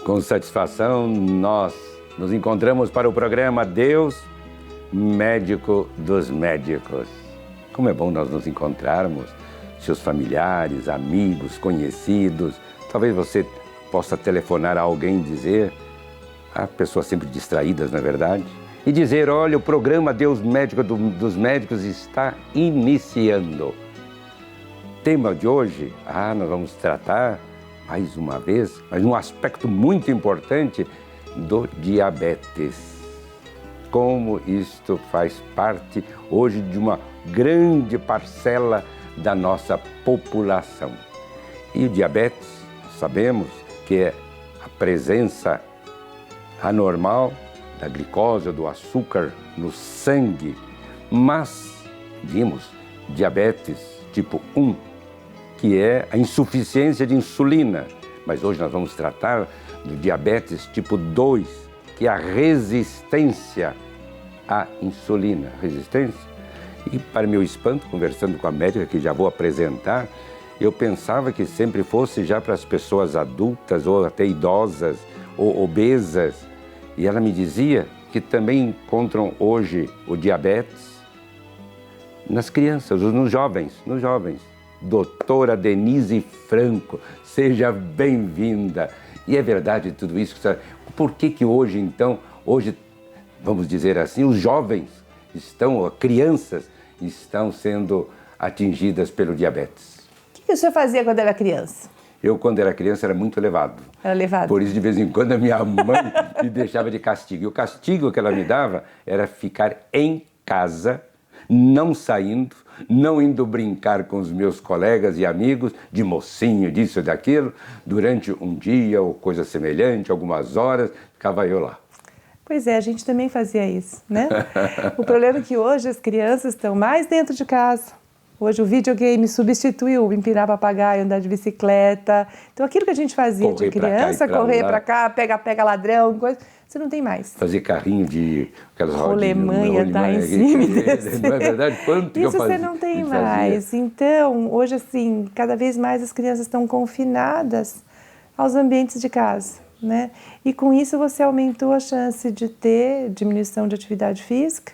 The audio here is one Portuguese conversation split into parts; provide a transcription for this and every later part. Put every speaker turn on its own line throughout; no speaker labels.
Com satisfação, nós nos encontramos para o programa Deus, Médico dos Médicos. Como é bom nós nos encontrarmos, seus familiares, amigos, conhecidos. Talvez você possa telefonar a alguém e dizer, há pessoas sempre distraídas, não é verdade? E dizer, olha, o programa Deus, Médico dos Médicos está iniciando. Tema de hoje, nós vamos tratar, mais uma vez, mas um aspecto muito importante do diabetes. Como isto faz parte hoje de uma grande parcela da nossa população. E o diabetes, sabemos que é a presença anormal da glicose, do açúcar no sangue, mas vimos diabetes tipo 1, que é a insuficiência de insulina. Mas hoje nós vamos tratar do diabetes tipo 2, que é a resistência à insulina. Resistência? E para meu espanto, conversando com a médica, que já vou apresentar, eu pensava que sempre fosse já para as pessoas adultas ou até idosas ou obesas. E ela me dizia que também encontram hoje o diabetes nas crianças, nos jovens. Doutora Denise Franco, seja bem-vinda. E é verdade tudo isso. Por que hoje, então, vamos dizer assim, os jovens crianças estão sendo atingidas pelo diabetes?
O que o senhor fazia quando era criança?
Eu, quando era criança, era muito levado.
Era levado?
Por isso, de vez em quando, a minha mãe me deixava de castigo. E o castigo que ela me dava era ficar em casa, não saindo, não indo brincar com os meus colegas e amigos, de mocinho, disso e daquilo, durante um dia ou coisa semelhante, algumas horas, ficava eu lá.
Pois é, a gente também fazia isso, né? O problema é que hoje as crianças estão mais dentro de casa. Hoje o videogame substituiu empinar papagaio, andar de bicicleta. Então aquilo que a gente fazia de criança, correr para cá, pega ladrão, coisa, você não tem mais.
Fazer carrinho de aquelas rodinhas.
Rolemanha, tá em cima e
não é verdade? Quanto que eu fazia?
Isso você não tem mais. Então, hoje assim, cada vez mais as crianças estão confinadas aos ambientes de casa, né? E com isso você aumentou a chance de ter diminuição de atividade física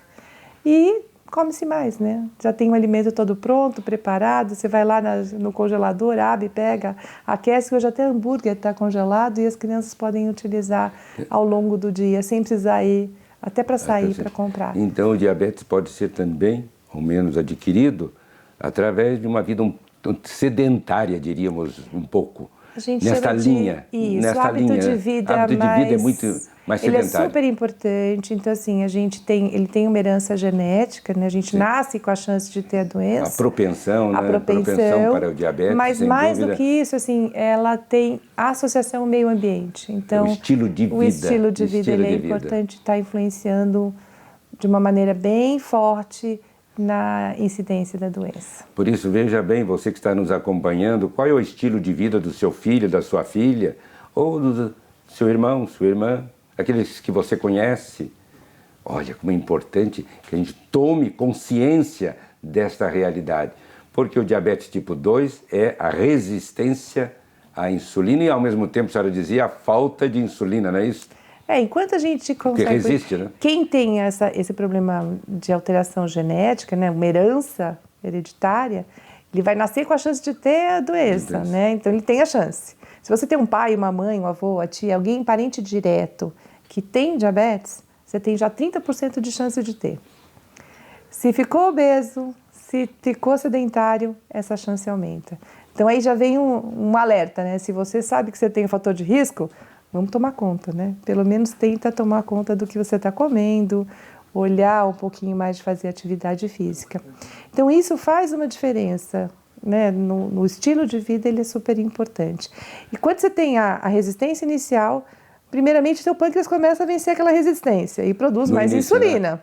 e come-se mais, né? Já tem o alimento todo pronto, preparado, você vai lá no congelador, abre, pega, aquece, hoje até hambúrguer está congelado e as crianças podem utilizar ao longo do dia, sem precisar ir até para sair, para comprar.
Então o diabetes pode ser também, ou menos adquirido, através de uma vida sedentária, diríamos, um pouco.
A gente
nesta linha.
Isso, o hábito de vida
é muito mais sedentário.
Ele é super importante, então assim, ele tem uma herança genética, né? A gente nasce com a chance de ter a doença.
A propensão, né? A propensão para o diabetes,
mas
sem
mais
dúvida.
do que isso, assim, ela tem associação ao meio ambiente. Então,
o estilo de vida.
O estilo de vida, ele é importante, está influenciando de uma maneira bem forte na incidência da doença.
Por isso, veja bem, você que está nos acompanhando, qual é o estilo de vida do seu filho, da sua filha, ou do seu irmão, sua irmã, aqueles que você conhece. Olha como é importante que a gente tome consciência desta realidade, porque o diabetes tipo 2 é a resistência à insulina e, ao mesmo tempo, a senhora dizia, a falta de insulina, não é isso?
Enquanto a gente consegue...
Que resiste, né?
Quem tem esse problema de alteração genética, né, uma herança hereditária, ele vai nascer com a chance de ter a doença, né? Então ele tem a chance. Se você tem um pai, uma mãe, um avô, a tia, alguém parente direto que tem diabetes, você tem já 30% de chance de ter. Se ficou obeso, se ficou sedentário, essa chance aumenta. Então aí já vem um alerta, né? Se você sabe que você tem um fator de risco, vamos tomar conta, né? Pelo menos tenta tomar conta do que você está comendo, olhar um pouquinho mais de fazer atividade física. Então isso faz uma diferença, né? No estilo de vida ele é super importante. E quando você tem a resistência inicial, primeiramente seu pâncreas começa a vencer aquela resistência e produz mais insulina. Né?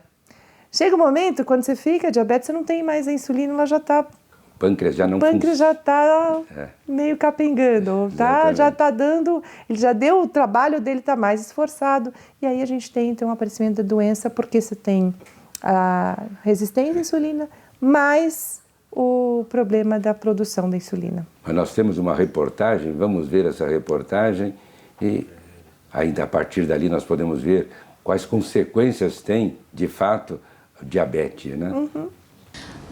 Chega um momento, quando você fica diabetes, você não tem mais a insulina, ela já está...
O pâncreas já não
funciona. O pâncreas já está meio capengando, tá? Já está dando... Ele já deu o trabalho dele, está mais esforçado. E aí a gente tem, então, o aparecimento da doença, porque você tem a resistência à insulina, mais o problema da produção da insulina.
Mas nós temos uma reportagem, vamos ver essa reportagem e ainda a partir dali nós podemos ver quais consequências tem, de fato, o diabetes, né?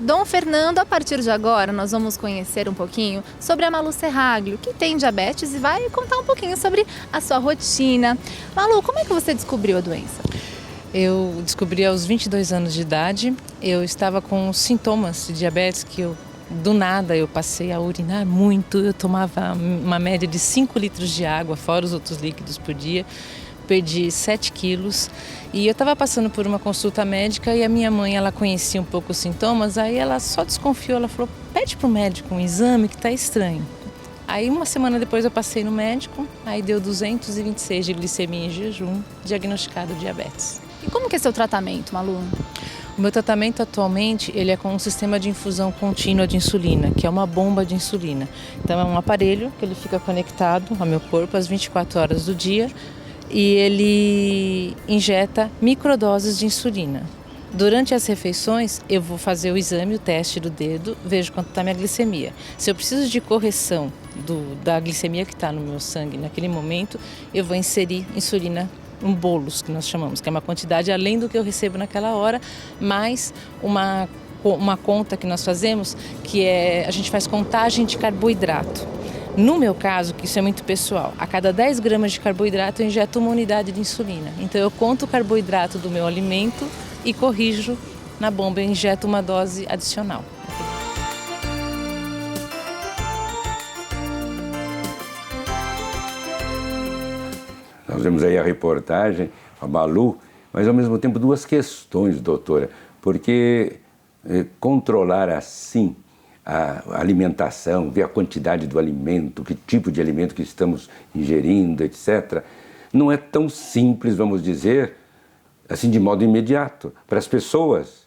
Dom Fernando, a partir de agora, nós vamos conhecer um pouquinho sobre a Malu Serraglio, que tem diabetes e vai contar um pouquinho sobre a sua rotina. Malu, como é que você descobriu a doença?
Eu descobri aos 22 anos de idade. Eu estava com sintomas de diabetes do nada, eu passei a urinar muito. Eu tomava uma média de 5 litros de água, fora os outros líquidos por dia. Perdi 7 quilos e eu estava passando por uma consulta médica e a minha mãe, ela conhecia um pouco os sintomas, aí ela só desconfiou, ela falou, pede para o médico um exame que está estranho. Aí uma semana depois eu passei no médico, aí deu 226 de glicemia em jejum, diagnosticado diabetes.
E como que é seu tratamento, Malu?
O meu tratamento atualmente, ele é com um sistema de infusão contínua de insulina, que é uma bomba de insulina. Então é um aparelho que ele fica conectado ao meu corpo às 24 horas do dia, e ele injeta microdoses de insulina. Durante as refeições, eu vou fazer o exame, o teste do dedo, vejo quanto está minha glicemia. Se eu preciso de correção da glicemia que está no meu sangue naquele momento, eu vou inserir insulina, um bolos que nós chamamos, que é uma quantidade além do que eu recebo naquela hora, mais uma conta que nós fazemos, que é, a gente faz contagem de carboidrato. No meu caso, que isso é muito pessoal, a cada 10 gramas de carboidrato eu injeto uma unidade de insulina. Então eu conto o carboidrato do meu alimento e corrijo na bomba, eu injeto uma dose adicional.
Nós vemos aí a reportagem, a Malu, mas ao mesmo tempo duas questões, doutora, porque controlar assim a alimentação, ver a quantidade do alimento, que tipo de alimento que estamos ingerindo, etc., não é tão simples, vamos dizer, assim de modo imediato, para as pessoas.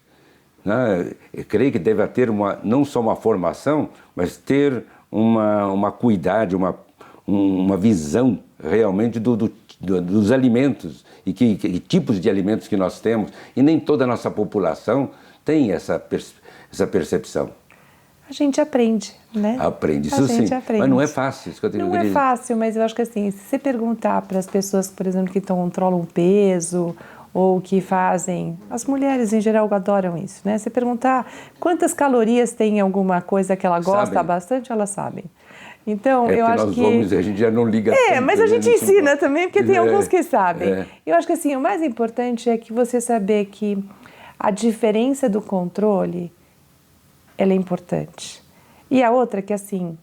Né? Eu creio que deve ter não só uma formação, mas ter uma cuidade, uma visão realmente dos alimentos e que tipos de alimentos que nós temos. E nem toda a nossa população tem essa percepção.
A gente aprende, né?
Aprende, isso sim.
Aprende.
Mas não é fácil. Isso que eu tenho
não
que
é
dizer.
fácil, mas eu acho que assim, se você perguntar para as pessoas, por exemplo, que controlam peso ou que fazem... As mulheres, em geral, adoram isso, né? Se perguntar quantas calorias tem em alguma coisa que ela gosta
Sabem.
bastante, elas sabem. Então, eu acho que...
A gente já não liga tanto,
mas a gente ensina também, porque tem alguns que sabem.
É.
Eu acho que assim, o mais importante é que você saber que a diferença do controle, ela é importante. E a outra é que assim,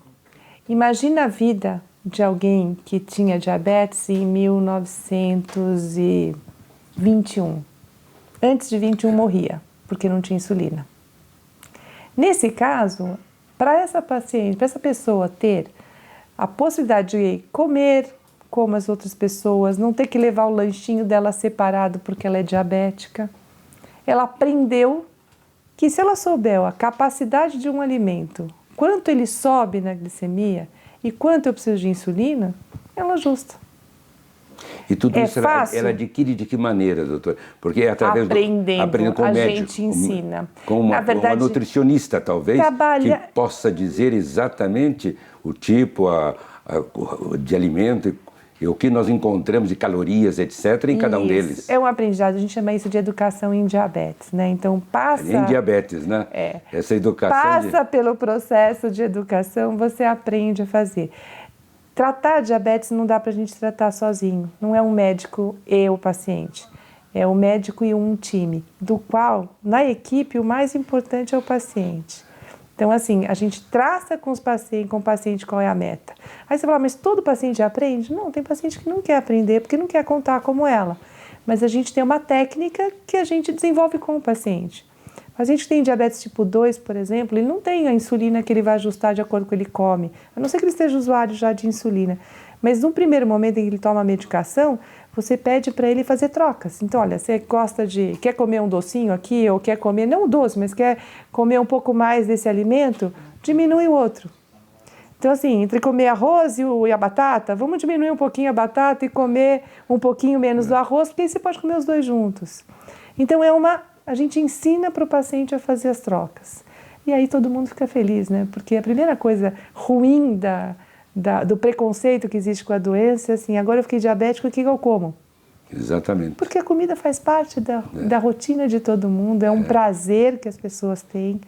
imagina a vida de alguém que tinha diabetes em 1921. Antes de 21 morria, porque não tinha insulina. Nesse caso, para essa paciente, para essa pessoa ter a possibilidade de comer como as outras pessoas, não ter que levar o lanchinho dela separado porque ela é diabética, ela aprendeu que se ela souber a capacidade de um alimento, quanto ele sobe na glicemia e quanto eu preciso de insulina, ela ajusta.
E tudo isso
fácil?
ela adquire de que maneira, doutor? Porque é através
aprendendo
com o
a
médico,
gente ensina.
Com uma nutricionista, talvez,
trabalha...
que possa dizer exatamente o tipo de alimento e o que nós encontramos de calorias, etc., em cada um deles.
É um aprendizado, a gente chama isso de educação em diabetes, né? Então passa...
Em diabetes, né? Essa educação...
Passa pelo processo de educação, você aprende a fazer. Tratar diabetes não dá para a gente tratar sozinho. Não é um médico e o paciente. É o médico e um time, do qual, na equipe, o mais importante é o paciente. Então, assim, a gente traça com o paciente qual é a meta. Aí você fala, mas todo paciente aprende? Não, tem paciente que não quer aprender, porque não quer contar como ela. Mas a gente tem uma técnica que a gente desenvolve com o paciente. O paciente que tem diabetes tipo 2, por exemplo, ele não tem a insulina que ele vai ajustar de acordo com o que ele come, a não ser que ele esteja usuário já de insulina. Mas no primeiro momento em que ele toma a medicação, você pede para ele fazer trocas. Então, olha, você quer comer um docinho aqui, ou quer comer, não um doce, mas quer comer um pouco mais desse alimento, diminui o outro. Então, assim, entre comer arroz e a batata, vamos diminuir um pouquinho a batata e comer um pouquinho menos do arroz, porque aí você pode comer os dois juntos. Então, a gente ensina para o paciente a fazer as trocas. E aí todo mundo fica feliz, né? Porque a primeira coisa ruim do preconceito que existe com a doença, assim, agora eu fiquei diabético, o que eu como?
Exatamente.
Porque a comida faz parte da rotina de todo mundo, é um prazer que as pessoas têm.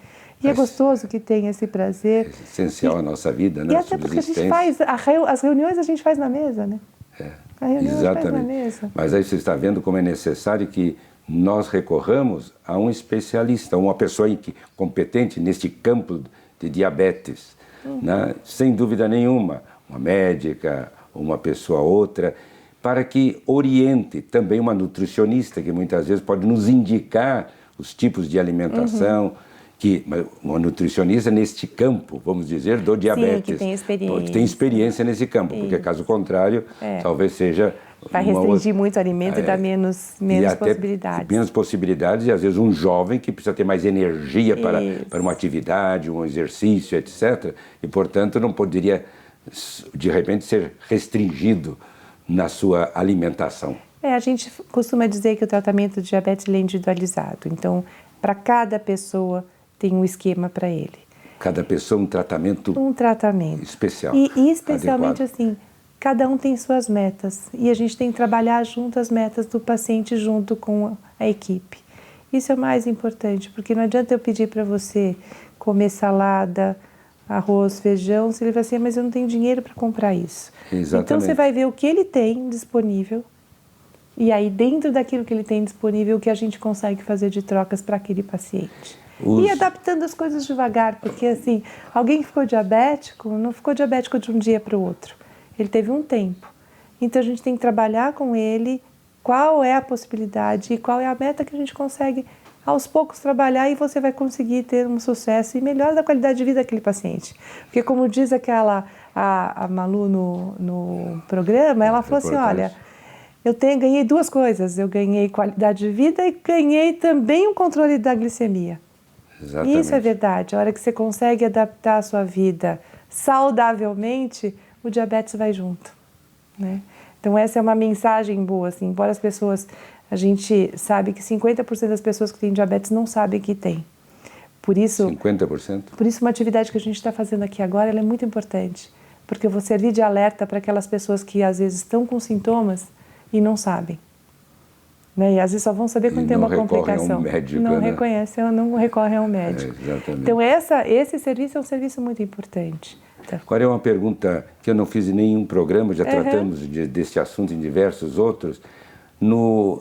E é gostoso que tem esse prazer.
É essencial à nossa vida, né?
E até porque a gente faz, as reuniões a gente faz na mesa, né? A reunião
exatamente.
faz na mesa.
Mas aí você está vendo como é necessário que nós recorramos a um especialista, uma pessoa competente neste campo de diabetes, né? Sem dúvida nenhuma, uma médica, uma pessoa outra, para que oriente também uma nutricionista, que muitas vezes pode nos indicar os tipos de alimentação, uma nutricionista neste campo, vamos dizer, do diabetes.
Sim, que tem experiência.
Que tem experiência nesse campo, porque caso contrário, talvez seja...
Vai restringir muito o alimento e dar menos possibilidades.
Menos possibilidades, e às vezes um jovem que precisa ter mais energia para uma atividade, um exercício, etc. E, portanto, não poderia, de repente, ser restringido na sua alimentação.
A gente costuma dizer que o tratamento de diabetes é individualizado. Então, para cada pessoa tem um esquema para ele.
Cada pessoa um tratamento especial.
E especialmente
adequado.
assim, cada um tem suas metas. E a gente tem que trabalhar junto as metas do paciente junto com a equipe. Isso é o mais importante, porque não adianta eu pedir para você comer salada, arroz, feijão, se ele vai assim, mas eu não tenho dinheiro para comprar isso.
Exatamente.
Então você vai ver o que ele tem disponível, e aí dentro daquilo que ele tem disponível, o que a gente consegue fazer de trocas para aquele paciente. E adaptando as coisas devagar, porque assim, alguém que ficou diabético, não ficou diabético de um dia para o outro. Ele teve um tempo. Então a gente tem que trabalhar com ele qual é a possibilidade e qual é a meta que a gente consegue aos poucos trabalhar, e você vai conseguir ter um sucesso e melhora da qualidade de vida daquele paciente. Porque como diz a Malu no programa, ela falou assim, olha, ganhei duas coisas, eu ganhei qualidade de vida e ganhei também um controle da glicemia.
Exatamente.
Isso é verdade, a hora que você consegue adaptar a sua vida saudavelmente, o diabetes vai junto, né? Então essa é uma mensagem boa, assim, embora as pessoas, a gente sabe que 50% das pessoas que têm diabetes não sabem que tem. Por isso,
50%?
Por isso uma atividade que a gente está fazendo aqui agora, ela é muito importante, porque eu vou servir de alerta para aquelas pessoas que às vezes estão com sintomas e não sabem. Né? E às vezes só vão saber quando tem uma complicação.
Um médico,
não
né?
reconhecem, não recorrem ao médico.
Exatamente.
Então esse serviço é um serviço muito importante.
Agora é uma pergunta que eu não fiz em nenhum programa, já tratamos desse assunto em diversos outros.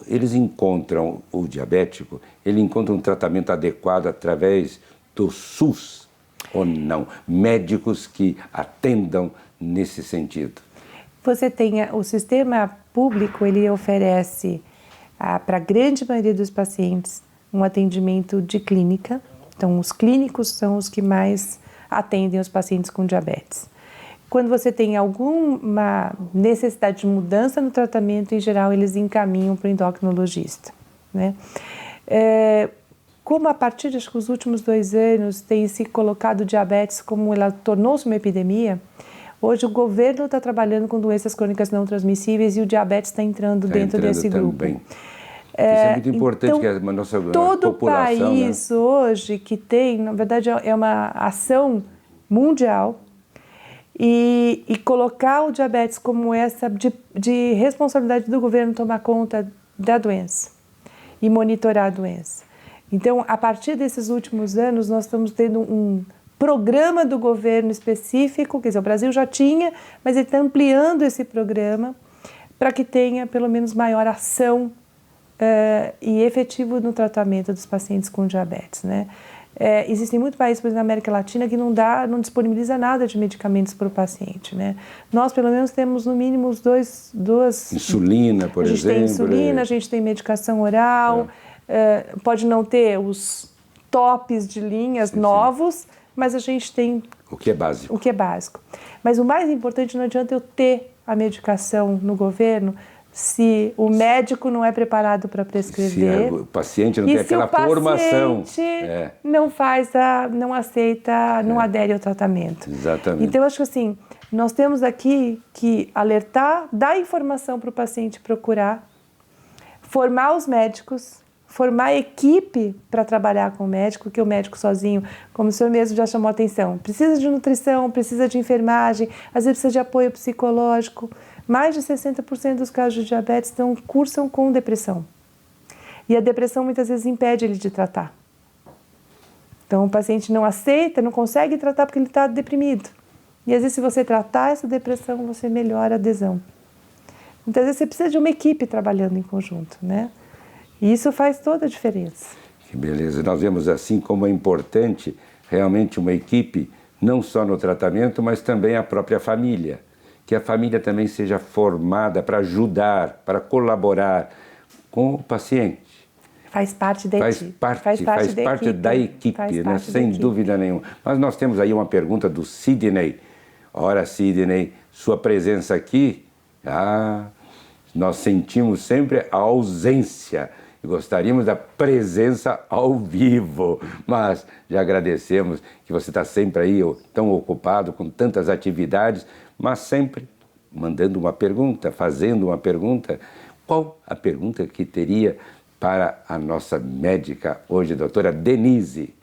Eles encontram, o diabético, ele encontra um tratamento adequado através do SUS ou não? Médicos que atendam nesse sentido.
Você tem o sistema público, ele oferece para a grande maioria dos pacientes um atendimento de clínica. Então, os clínicos são os que mais atendem os pacientes com diabetes. Quando você tem alguma necessidade de mudança no tratamento, em geral, eles encaminham para o endocrinologista, né? Como a partir dos últimos 2 anos tem se colocado diabetes como ela tornou-se uma epidemia, hoje o governo está trabalhando com doenças crônicas não transmissíveis e o diabetes está entrando dentro desse grupo.
Isso é muito importante,
então,
que a nossa
todo
população...
Todo país, né, hoje que tem, na verdade é uma ação mundial, e colocar o diabetes como essa de responsabilidade do governo tomar conta da doença e monitorar a doença. Então, a partir desses últimos anos, nós estamos tendo um programa do governo específico, quer dizer, o Brasil já tinha, mas ele está ampliando esse programa para que tenha pelo menos maior ação e efetivo no tratamento dos pacientes com diabetes, né? Existem muitos países, por exemplo, na América Latina, que não disponibiliza nada de medicamentos para o paciente, né? Nós, pelo menos, temos no mínimo os duas...
Insulina, por exemplo.
A gente tem insulina, a gente tem medicação oral, pode não ter os tops de linhas novos, mas a gente tem...
O que é básico.
O que é básico. Mas o mais importante, não adianta eu ter a medicação no governo se o médico não é preparado para prescrever.
Se o paciente não tem aquela formação.
Se o paciente não aceita, não adere ao tratamento.
Exatamente.
Então, eu acho que assim, nós temos aqui que alertar, dar informação para o paciente procurar, formar os médicos, formar equipe para trabalhar com o médico, que o médico sozinho, como o senhor mesmo já chamou a atenção, precisa de nutrição, precisa de enfermagem, às vezes precisa de apoio psicológico. Mais de 60% dos casos de diabetes cursam com depressão. E a depressão muitas vezes impede ele de tratar. Então o paciente não aceita, não consegue tratar porque ele está deprimido. E às vezes se você tratar essa depressão, você melhora a adesão. Muitas vezes você precisa de uma equipe trabalhando em conjunto, né? E isso faz toda a diferença.
Que beleza. Nós vemos assim como é importante realmente uma equipe, não só no tratamento, mas também a própria família. Que a família também seja formada para ajudar, para colaborar com o paciente.
Faz parte da equipe.
Faz parte da equipe, né? Sem dúvida nenhuma. Mas nós temos aí uma pergunta do Sidney. Ora, Sidney, sua presença aqui, nós sentimos sempre a ausência e gostaríamos da presença ao vivo, mas já agradecemos que você está sempre aí tão ocupado com tantas atividades, mas sempre mandando uma pergunta, fazendo uma pergunta. Qual a pergunta que teria para a nossa médica hoje, doutora Denise?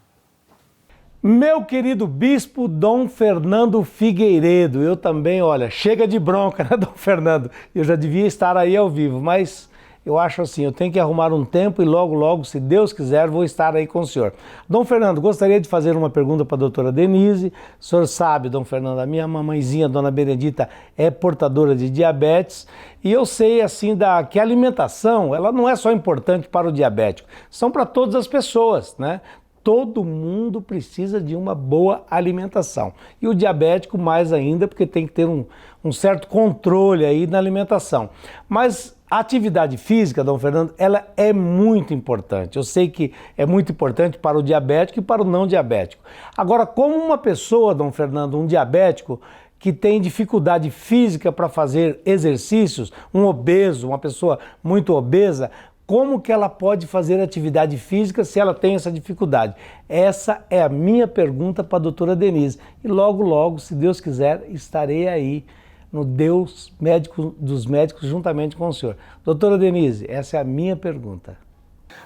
Meu querido bispo Dom Fernando Figueiredo, eu também, olha, chega de bronca, né, Dom Fernando? Eu já devia estar aí ao vivo, mas eu acho assim, eu tenho que arrumar um tempo e logo, logo, se Deus quiser, vou estar aí com o senhor. Dom Fernando, gostaria de fazer uma pergunta para a doutora Denise. O senhor sabe, Dom Fernando, a minha mamãezinha, Dona Benedita, é portadora de diabetes e eu sei, assim, que a alimentação, ela não é só importante para o diabético, são para todas as pessoas, né? Todo mundo precisa de uma boa alimentação. E o diabético mais ainda, porque tem que ter um certo controle aí na alimentação. Mas a atividade física, Dom Fernando, ela é muito importante. Eu sei que é muito importante para o diabético e para o não diabético. Agora, como uma pessoa, Dom Fernando, um diabético, que tem dificuldade física para fazer exercícios, um obeso, uma pessoa muito obesa, como que ela pode fazer atividade física se ela tem essa dificuldade? Essa é a minha pergunta para a doutora Denise. E logo, logo, se Deus quiser, estarei aí no Deus Médico dos Médicos juntamente com o senhor. Doutora Denise, essa é a minha pergunta.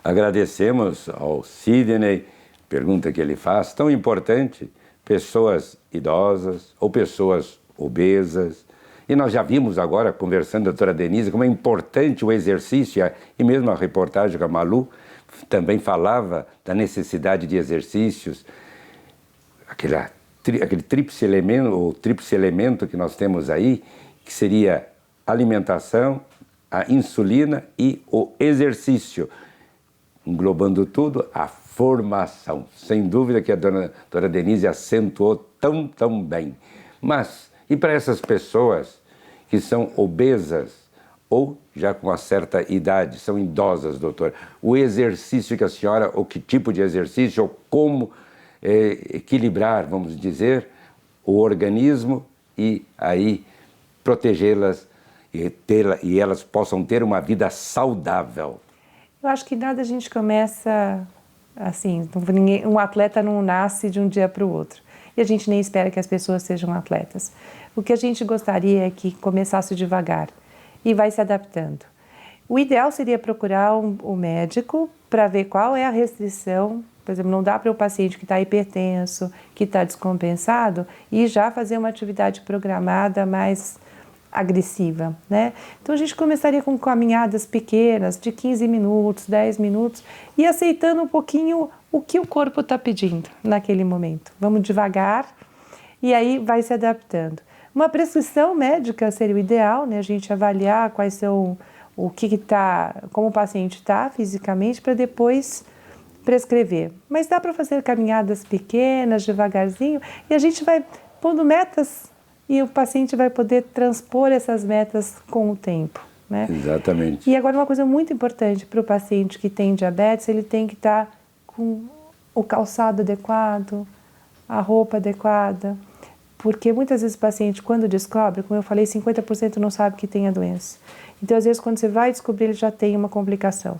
Agradecemos ao Sidney, pergunta que ele faz, tão importante, pessoas idosas ou pessoas obesas. E nós já vimos agora, conversando com a doutora Denise, como é importante o exercício, e mesmo a reportagem com a Malu também falava da necessidade de exercícios, aquele tríplice elemento que nós temos aí, que seria alimentação, a insulina e o exercício, englobando tudo, a formação. Sem dúvida que a doutora Denise acentuou tão bem. Mas, e para essas pessoas que são obesas ou já com uma certa idade, são idosas, doutor, o exercício que a senhora, ou que tipo de exercício, ou como equilibrar, vamos dizer, o organismo e aí protegê-las e elas possam ter uma vida saudável?
Eu acho que nada a gente começa assim, um atleta não nasce de um dia para o outro. E a gente nem espera que as pessoas sejam atletas. O que a gente gostaria é que começasse devagar e vai se adaptando. O ideal seria procurar o médico para ver qual é a restrição. Por exemplo, não dá para o paciente que está hipertenso, que está descompensado, e já fazer uma atividade programada mais agressiva, né? Então a gente começaria com caminhadas pequenas, de 15 minutos, 10 minutos, e aceitando um pouquinho o que o corpo está pedindo naquele momento. Vamos devagar e aí vai se adaptando. Uma prescrição médica seria o ideal, né? A gente avaliar quais são como o paciente está fisicamente para depois prescrever. Mas dá para fazer caminhadas pequenas, devagarzinho, e a gente vai pondo metas e o paciente vai poder transpor essas metas com o tempo, né?
Exatamente.
E agora uma coisa muito importante para o paciente que tem diabetes, ele tem que estar com o calçado adequado, a roupa adequada, porque muitas vezes o paciente, quando descobre, como eu falei, 50% não sabe que tem a doença. Então, às vezes, quando você vai descobrir, ele já tem uma complicação.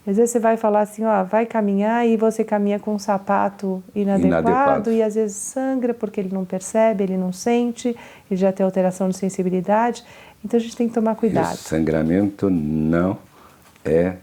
Às vezes você vai falar assim, vai caminhar e você caminha com um sapato inadequado e às vezes sangra porque ele não percebe, ele não sente, ele já tem alteração de sensibilidade. Então a gente tem que tomar cuidado.
E o sangramento não é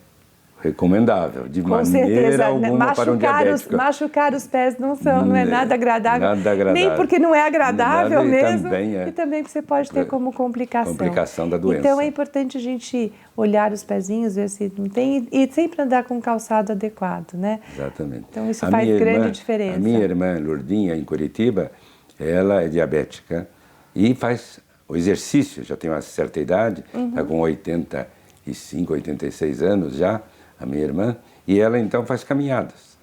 recomendável, de
Com
maneira
certeza,
alguma para um diabético.
machucar os pés não é nada agradável.
Nada agradável.
Nem porque não é agradável
Nada,
mesmo.
também
E também você pode ter como complicação.
Complicação da doença.
Então é importante a gente olhar os pezinhos, ver se não tem, e sempre andar com calçado adequado, né?
Exatamente.
Então isso faz grande diferença.
A minha irmã Lourdinha, em Curitiba, ela é diabética e faz o exercício, já tem uma certa idade, está com 85, 86 anos já, a minha irmã, e ela então faz caminhadas.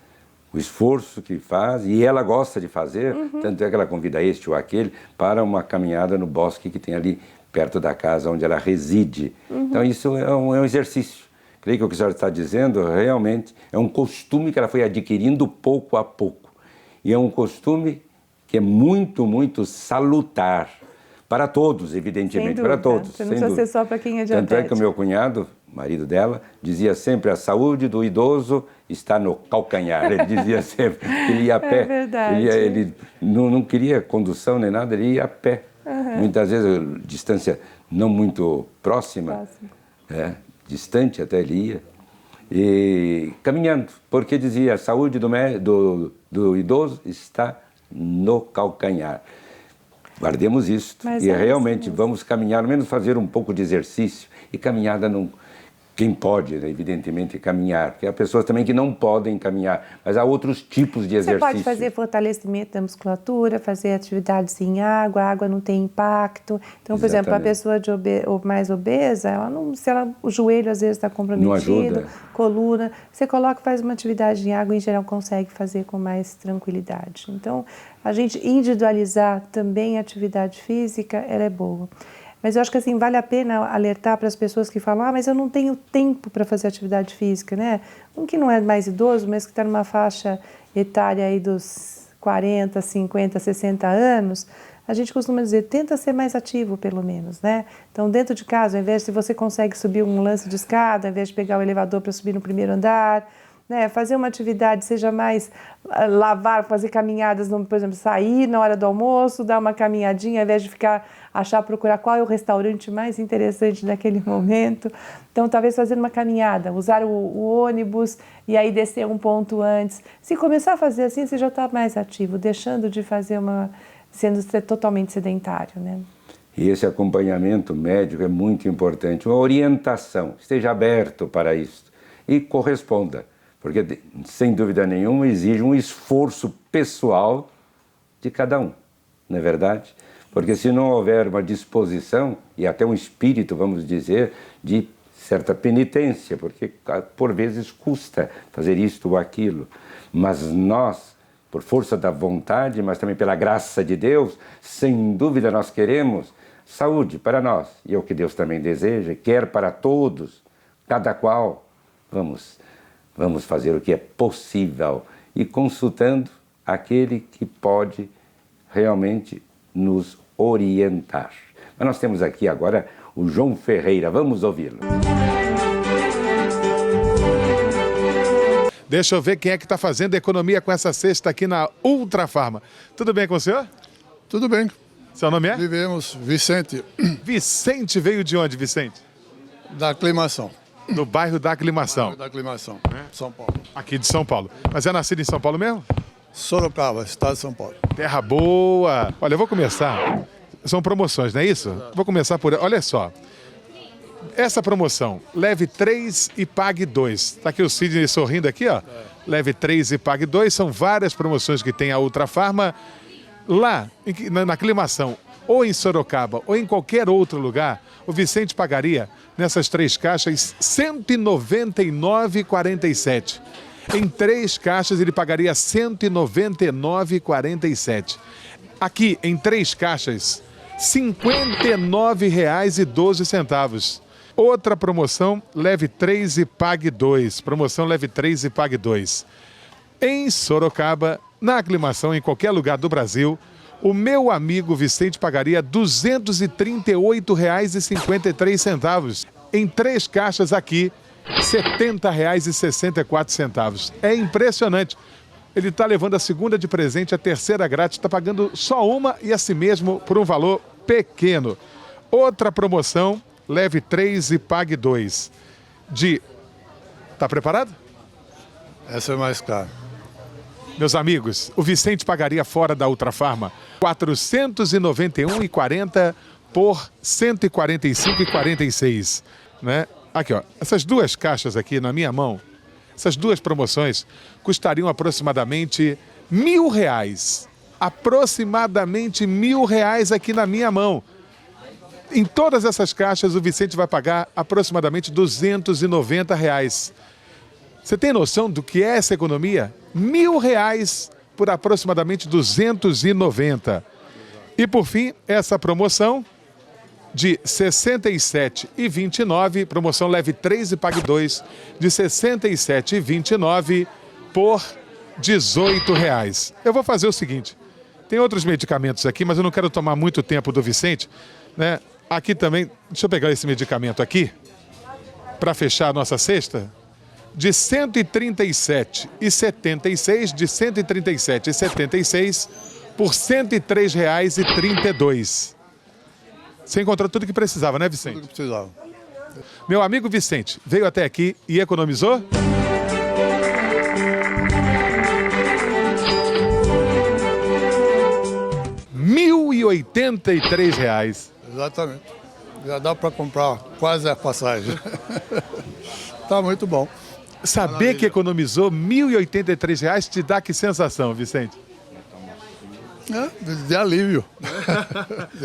O esforço que faz, e ela gosta de fazer, tanto é que ela convida este ou aquele para uma caminhada no bosque que tem ali perto da casa onde ela reside. Então isso é um exercício. Creio que o que a senhora está dizendo realmente é um costume que ela foi adquirindo pouco a pouco. E é um costume que é muito, muito salutar. Para todos, evidentemente, para todos.
Você não precisa ser só para quem é diabético.
Tanto é que o meu cunhado, marido dela, dizia sempre: a saúde do idoso está no calcanhar. Ele dizia sempre que ele ia a pé.
É verdade.
Ele não queria condução nem nada, ele ia a pé. Muitas vezes, distância não muito próxima, distante até ele ia. E caminhando, porque dizia: a saúde do idoso está no calcanhar. Guardemos isto.
Mas
e
é
realmente
isso mesmo.
vamos caminhar, ao menos fazer um pouco de exercício. E caminhada não... Quem pode, né, evidentemente, caminhar. Porque há pessoas também que não podem caminhar, mas há outros tipos de exercício.
Você pode fazer fortalecimento da musculatura, fazer atividades em água, a água não tem impacto. Então, por exemplo, a pessoa mais obesa, ela não, o joelho às vezes está comprometido,
Não ajuda.
coluna, você coloca, faz uma atividade em água, em geral consegue fazer com mais tranquilidade. Então, a gente individualizar também a atividade física, ela é boa. Mas eu acho que assim, vale a pena alertar para as pessoas que falam: mas eu não tenho tempo para fazer atividade física, né? Um que não é mais idoso, mas que está numa faixa etária aí dos 40, 50, 60 anos, a gente costuma dizer: tenta ser mais ativo, pelo menos, né? Então, dentro de casa, ao invés de você consegue subir um lance de escada, ao invés de pegar o elevador para subir no primeiro andar, né, fazer uma atividade, seja mais lavar, fazer caminhadas, por exemplo, sair na hora do almoço, dar uma caminhadinha, ao invés de procurar qual é o restaurante mais interessante naquele momento. Então, talvez fazendo uma caminhada, usar o ônibus e aí descer um ponto antes. Se começar a fazer assim, você já está mais ativo, deixando de fazer sendo totalmente sedentário, né?
E esse acompanhamento médico é muito importante, uma orientação, esteja aberto para isso e corresponda. Porque, sem dúvida nenhuma, exige um esforço pessoal de cada um, não é verdade? Porque se não houver uma disposição e até um espírito, vamos dizer, de certa penitência, porque por vezes custa fazer isto ou aquilo, mas nós, por força da vontade, mas também pela graça de Deus, sem dúvida nós queremos saúde para nós, e é o que Deus também deseja, quer para todos, cada qual. Vamos fazer o que é possível e consultando aquele que pode realmente nos orientar. Mas nós temos aqui agora o João Ferreira, vamos ouvi-lo.
Deixa eu ver quem é que está fazendo economia com essa cesta aqui na Ultra Farma. Tudo bem com o senhor?
Tudo bem.
Seu nome é?
Vivemos, Vicente,
Vicente veio de onde, Vicente?
da Aclimação.
Do bairro da Aclimação.
Da Aclimação, São Paulo.
Aqui de São Paulo. Mas é nascido em São Paulo mesmo?
Sorocaba, estado de São Paulo.
Terra boa. Olha, eu vou começar. São promoções, não é isso? Vou começar por... Olha só. Essa promoção, leve 3 e pague 2. Está aqui o Sidney sorrindo aqui, ó. Leve 3 e pague 2. São várias promoções que tem a Ultra Farma. Lá, na Aclimação, ou em Sorocaba, ou em qualquer outro lugar, o Vicente pagaria, nessas 3 caixas, R$ 199,47. Em 3 caixas, ele pagaria R$ 199,47. Aqui, em 3 caixas, R$ 59,12. Outra promoção, leve 3 e pague 2. Promoção leve 3 e pague 2. Em Sorocaba, na Aclimação, em qualquer lugar do Brasil, o meu amigo Vicente pagaria R$ 238,53. Em 3 caixas aqui, R$ 70,64. É impressionante. Ele está levando a segunda de presente, a terceira grátis, está pagando só uma e assim mesmo por um valor pequeno. Outra promoção, leve 3 e pague 2. De Tá preparado?
Essa é mais cara.
Meus amigos, o Vicente pagaria fora da Ultrafarma R$ 491,40 por R$ 145,46, né? Aqui, ó, essas duas caixas aqui na minha mão, essas duas promoções custariam aproximadamente R$ 1.000. Aproximadamente R$ 1.000 aqui na minha mão. Em todas essas caixas, o Vicente vai pagar aproximadamente R$ 290. Você tem noção do que é essa economia? R$ 1.000 por aproximadamente 290. E por fim, essa promoção de R$ 67,29, promoção leve 3 e pague 2, de R$ 67,29 por R$ 18. Eu vou fazer o seguinte, tem outros medicamentos aqui, mas eu não quero tomar muito tempo do Vicente, né? Aqui também, deixa eu pegar esse medicamento aqui, para fechar a nossa cesta, de R$ 137,76, de R$ 137,76 por R$ 103,32. Você encontrou tudo que precisava, né, Vicente?
Tudo que precisava.
Meu amigo Vicente veio até aqui e economizou? R$ 1.083.
Exatamente. Já dá para comprar quase a passagem. Tá muito bom.
Saber que economizou R$ 1.083 te dá que sensação, Vicente?
De alívio.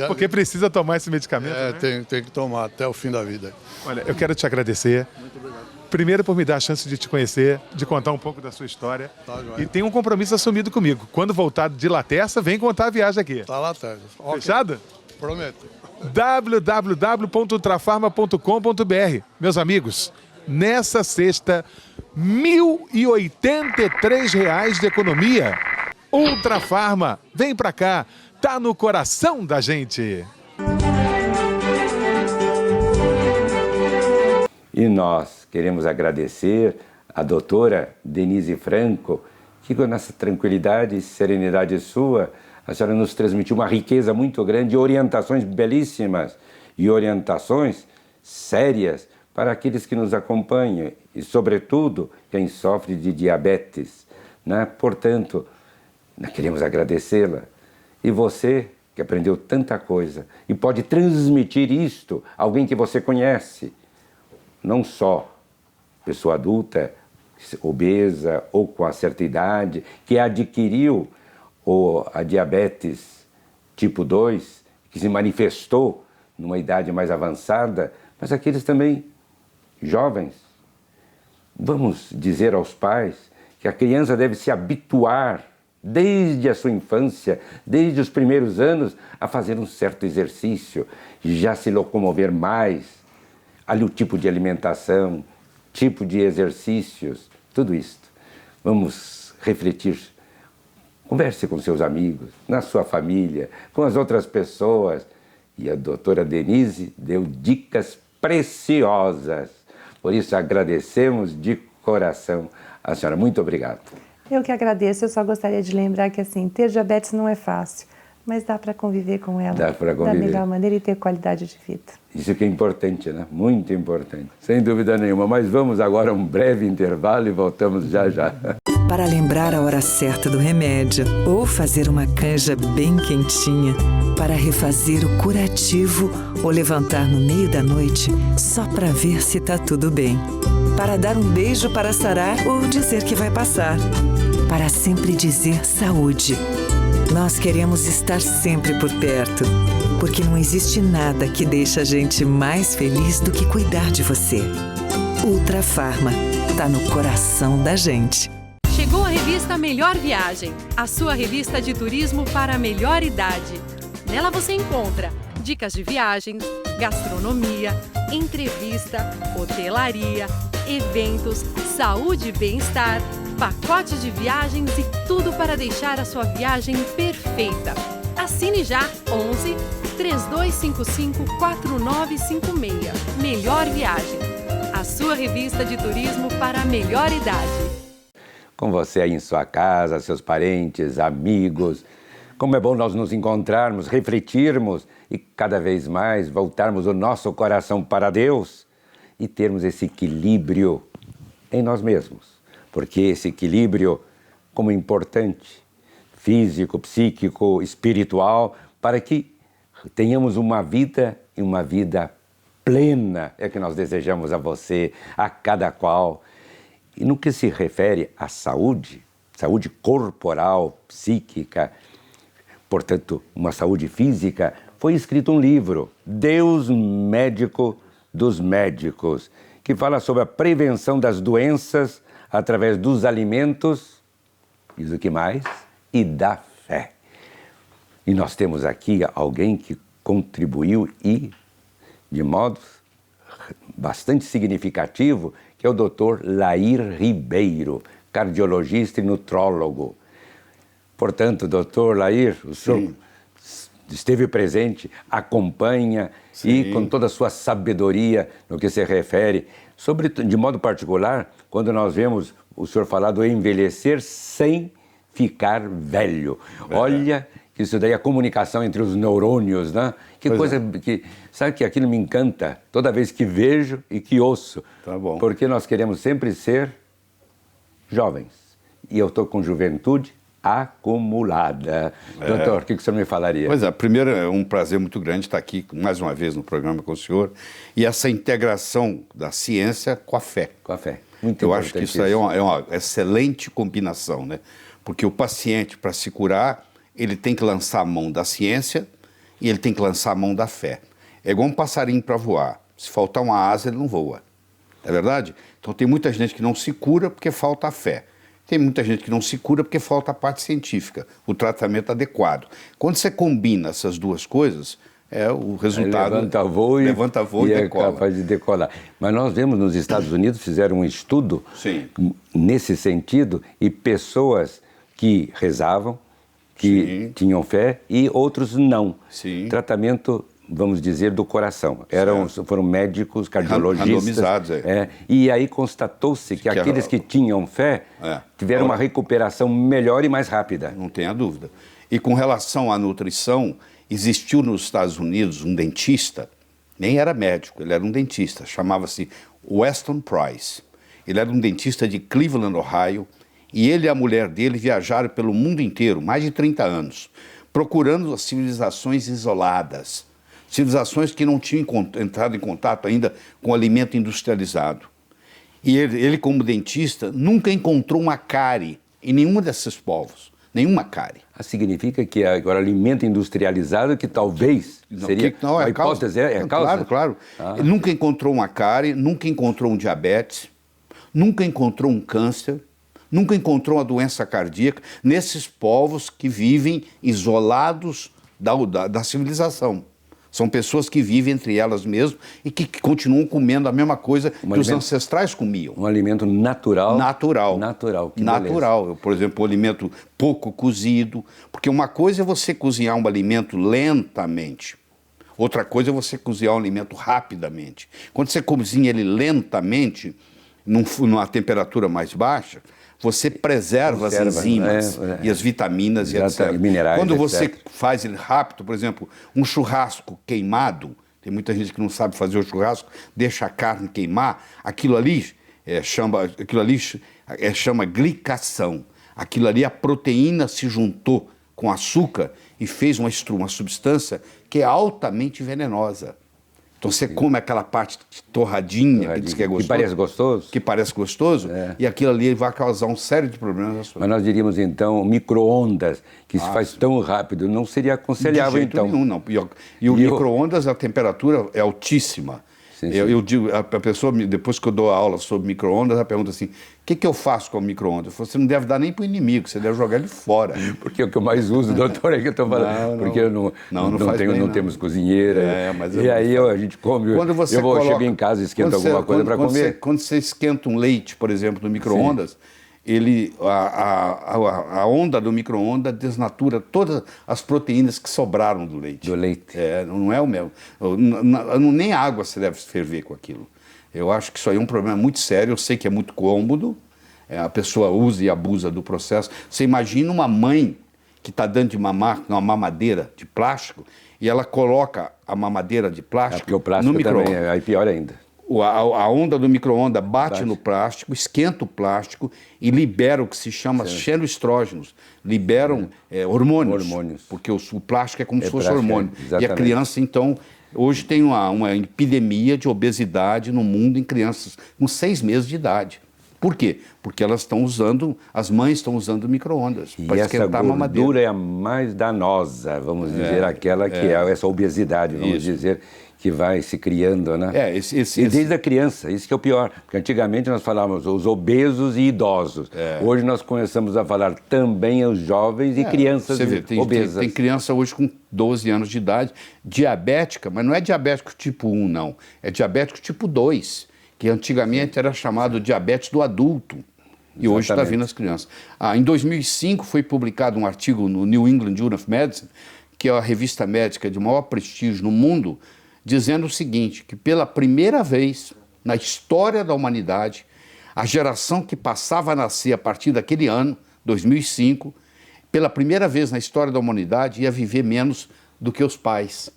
Porque precisa tomar esse medicamento, né?
Tem que tomar até o fim da vida.
Olha, eu quero te agradecer.
Muito obrigado.
Primeiro por me dar a chance de te conhecer, de contar um pouco da sua história.
Tá, joia.
E tem um compromisso assumido comigo. Quando voltar de La Terça, vem contar a viagem aqui.
Tá lá atrás. Okay.
Fechado?
Prometo.
www.ultrafarma.com.br. Meus amigos, nessa sexta, R$ 1.083 de economia. Ultrafarma, vem pra cá, tá no coração da gente.
E nós queremos agradecer a doutora Denise Franco, que com essa tranquilidade e serenidade sua, a senhora nos transmitiu uma riqueza muito grande, orientações belíssimas e orientações sérias para aqueles que nos acompanham e, sobretudo, quem sofre de diabetes, né? Portanto, nós queremos agradecê-la. E você, que aprendeu tanta coisa e pode transmitir isto a alguém que você conhece, não só pessoa adulta, obesa ou com a certa idade, que adquiriu a diabetes tipo 2, que se manifestou numa idade mais avançada, mas aqueles também jovens. Vamos dizer aos pais que a criança deve se habituar desde a sua infância, desde os primeiros anos, a fazer um certo exercício, já se locomover mais, ali o tipo de alimentação, tipo de exercícios, tudo isto. Vamos refletir. Converse com seus amigos, na sua família, com as outras pessoas. E a doutora Denise deu dicas preciosas. Por isso agradecemos de coração a senhora. Muito obrigado.
Eu que agradeço, eu só gostaria de lembrar que assim, ter diabetes não é fácil, mas dá para conviver com ela
Dá para conviver
da melhor maneira e ter qualidade de vida.
Isso que é importante, né? Muito importante. Sem dúvida nenhuma. Mas vamos agora a um breve intervalo e voltamos já já.
Para lembrar a hora certa do remédio ou fazer uma canja bem quentinha, para refazer o curativo ou levantar no meio da noite só para ver se tá tudo bem. Para dar um beijo para sarar ou dizer que vai passar. Para sempre dizer saúde. Nós queremos estar sempre por perto, porque não existe nada que deixe a gente mais feliz do que cuidar de você. Ultrafarma, tá no coração da gente.
Chegou a revista Melhor Viagem, a sua revista de turismo para a melhor idade. Nela você encontra dicas de viagens, gastronomia, entrevista, hotelaria, eventos, saúde e bem-estar, pacote de viagens e tudo para deixar a sua viagem perfeita. Assine já 11 3255 4956. Melhor Viagem, a sua revista de turismo para a melhor idade.
Com você aí em sua casa, seus parentes, amigos. Como é bom nós nos encontrarmos, refletirmos e cada vez mais voltarmos o nosso coração para Deus e termos esse equilíbrio em nós mesmos, porque esse equilíbrio, como importante, físico, psíquico, espiritual, para que tenhamos uma vida e uma vida plena, é que nós desejamos a você, a cada qual. E no que se refere à saúde, saúde corporal, psíquica, portanto, uma saúde física, foi escrito um livro, Deus Médico dos Médicos, que fala sobre a prevenção das doenças através dos alimentos, e do que mais? E da fé. E nós temos aqui alguém que contribuiu e, de modo bastante significativo, que é o Dr. Lair Ribeiro, cardiologista e nutrólogo. Portanto, Dr. Lair, o senhor esteve presente, acompanha e com toda a sua sabedoria no que se refere, de modo particular, quando nós vemos o senhor falar do envelhecer sem ficar velho. Olha, isso daí é a comunicação entre os neurônios, né? Que coisa que... Sabe que aquilo me encanta toda vez que vejo e que ouço.
Tá bom.
Porque nós queremos sempre ser jovens. E eu estou com juventude acumulada. Doutor, o que o senhor me falaria?
Pois é, primeiro é um prazer muito grande estar aqui mais uma vez no programa com o senhor. E essa integração da ciência com a fé.
Com a fé. Muito
Eu acho que isso aí é uma excelente combinação, né? Porque o paciente, para se curar, ele tem que lançar a mão da ciência e ele tem que lançar a mão da fé. É igual um passarinho para voar. Se faltar uma asa, ele não voa. É verdade? Então tem muita gente que não se cura porque falta a fé. Tem muita gente que não se cura porque falta a parte científica, o tratamento adequado. Quando você combina essas duas coisas, o resultado...
Levanta voo e
decola.
É capaz de decolar. Mas nós vemos nos Estados Unidos, fizeram um estudo nesse sentido, e pessoas que rezavam, que tinham fé, e outros não. Tratamento, vamos dizer, do coração. Foram médicos, cardiologistas.
Randomizados,
e aí constatou-se que aqueles que tinham fé tiveram uma recuperação melhor e mais rápida.
Não tenha dúvida. E com relação à nutrição, existiu nos Estados Unidos um dentista, nem era médico, ele era um dentista, chamava-se Weston Price. Ele era um dentista de Cleveland, Ohio, e ele e a mulher dele viajaram pelo mundo inteiro, mais de 30 anos, procurando as civilizações isoladas, civilizações que não tinham entrado em contato ainda com o alimento industrializado. E ele, como dentista, nunca encontrou uma cárie em nenhum desses povos, nenhuma cárie.
Significa que agora alimento industrializado que talvez seria a hipótese, é a causa?
Claro. Ele nunca encontrou uma cárie, nunca encontrou um diabetes, nunca encontrou um câncer, nunca encontrou uma doença cardíaca nesses povos que vivem isolados da civilização. São pessoas que vivem entre elas mesmas e que continuam comendo a mesma coisa que os ancestrais comiam.
Um alimento natural.
Natural.
Natural.
Por exemplo, um alimento pouco cozido. Porque uma coisa é você cozinhar um alimento lentamente. Outra coisa é você cozinhar um alimento rapidamente. Quando você cozinha ele lentamente, numa temperatura mais baixa, você preserva as enzimas e as vitaminas e etc.
Minerais,
Quando você faz ele rápido, por exemplo, um churrasco queimado, tem muita gente que não sabe fazer o churrasco, deixa a carne queimar, aquilo ali chama glicação. Aquilo ali, a proteína se juntou com açúcar e fez uma substância que é altamente venenosa. Então você come aquela parte torradinha, que diz que é gostoso.
Que parece gostoso.
Que parece gostoso, e aquilo ali vai causar uma série de problemas.
Mas nós diríamos então, micro-ondas, que se faz tão rápido, não seria aconselhável então?
De jeito nenhum, não. E o micro-ondas, a temperatura é altíssima. Eu digo, a pessoa, depois que eu dou a aula sobre micro-ondas, ela pergunta assim, o que eu faço com o micro-ondas? Eu falo, você não deve dar nem para o inimigo, você deve jogar ele fora.
Porque é o que eu mais uso, doutor, é que eu estou falando. Porque eu não temos cozinheira. E aí a gente come, chego em casa e esquento alguma coisa para comer.
Quando você esquenta um leite, por exemplo, no micro-ondas, a onda do micro-ondas desnatura todas as proteínas que sobraram do leite. Não é o mesmo. Nem água você deve ferver com aquilo. Eu acho que isso aí é um problema muito sério. Eu sei que é muito cômodo, a pessoa usa e abusa do processo. Você imagina uma mãe que está dando de mamar uma mamadeira de plástico e ela coloca a mamadeira de plástico
porque o plástico
no micro-ondas.
Também é pior ainda.
A onda do micro-onda bate no plástico, esquenta o plástico e libera o que se chama xenoestrógenos. Liberam hormônios. Porque o plástico é como se fosse hormônio. E a criança, então, hoje tem uma epidemia de obesidade no mundo em crianças com 6 meses de idade. Por quê? Porque elas estão usando, as mães estão usando micro-ondas para esquentar a mamadeira.
E essa gordura é a mais danosa, vamos dizer, aquela que é essa obesidade, vamos dizer, que vai se criando, né? E desde a criança, isso que é o pior. Porque antigamente nós falávamos os obesos e idosos. Hoje nós começamos a falar também os jovens e crianças obesas.
Tem criança hoje com 12 anos de idade, diabética, mas não é diabético tipo 1, não. É diabético tipo 2. Que antigamente era chamado diabetes do adulto, e hoje está vindo as crianças. Em 2005 foi publicado um artigo no New England Journal of Medicine, que é a revista médica de maior prestígio no mundo, dizendo o seguinte, que pela primeira vez na história da humanidade, a geração que passava a nascer a partir daquele ano, 2005, pela primeira vez na história da humanidade, ia viver menos do que os pais.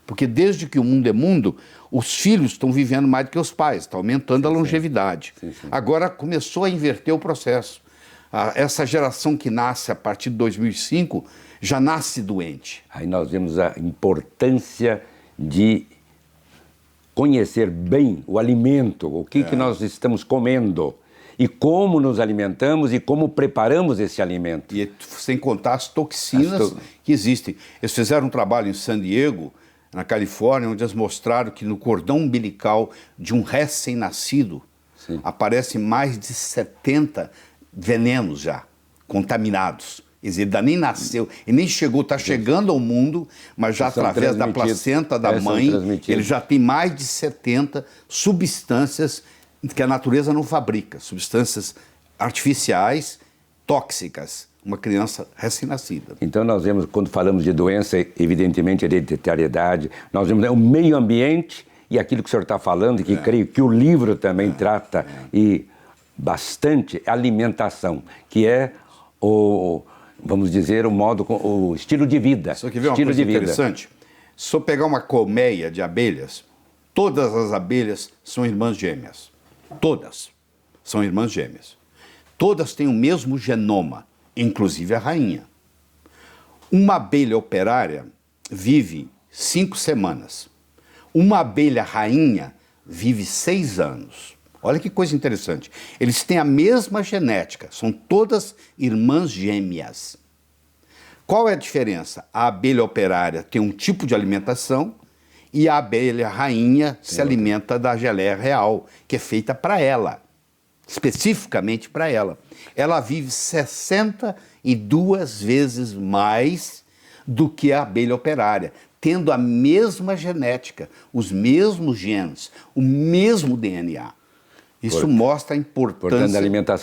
Porque desde que o mundo é mundo, os filhos estão vivendo mais do que os pais, está aumentando a longevidade. Agora começou a inverter o processo. Essa geração que nasce a partir de 2005 já nasce doente.
Aí nós vemos a importância de conhecer bem o alimento, o que nós estamos comendo. E como nos alimentamos e como preparamos esse alimento.
E sem contar as toxinas que existem. Eles fizeram um trabalho em San Diego, na Califórnia, onde eles mostraram que no cordão umbilical de um recém-nascido aparecem mais de 70 venenos já, contaminados. Quer dizer, ele ainda nem nasceu, ele nem chegou, está chegando ao mundo, mas já através da placenta da mãe, ele já tem mais de 70 substâncias que a natureza não fabrica, substâncias artificiais, tóxicas. Uma criança recém-nascida.
Então nós vemos, quando falamos de doença, evidentemente hereditariedade, nós vemos o meio ambiente e aquilo que o senhor está falando, que creio que o livro também trata, e bastante, alimentação, que é vamos dizer, o estilo de vida.
Isso aqui vê uma coisa interessante. Se eu pegar uma colmeia de abelhas, todas as abelhas são irmãs gêmeas. Todas são irmãs gêmeas. Todas têm o mesmo genoma. Inclusive a rainha. Uma abelha operária vive 5 semanas. Uma abelha rainha vive 6 anos. Olha que coisa interessante. Eles têm a mesma genética, são todas irmãs gêmeas. Qual é a diferença? A abelha operária tem um tipo de alimentação e a abelha rainha se alimenta da geleia real, que é feita para ela. Especificamente para ela. Ela vive 62 vezes mais do que a abelha operária, tendo a mesma genética, os mesmos genes, o mesmo DNA. Isso mostra a importância
da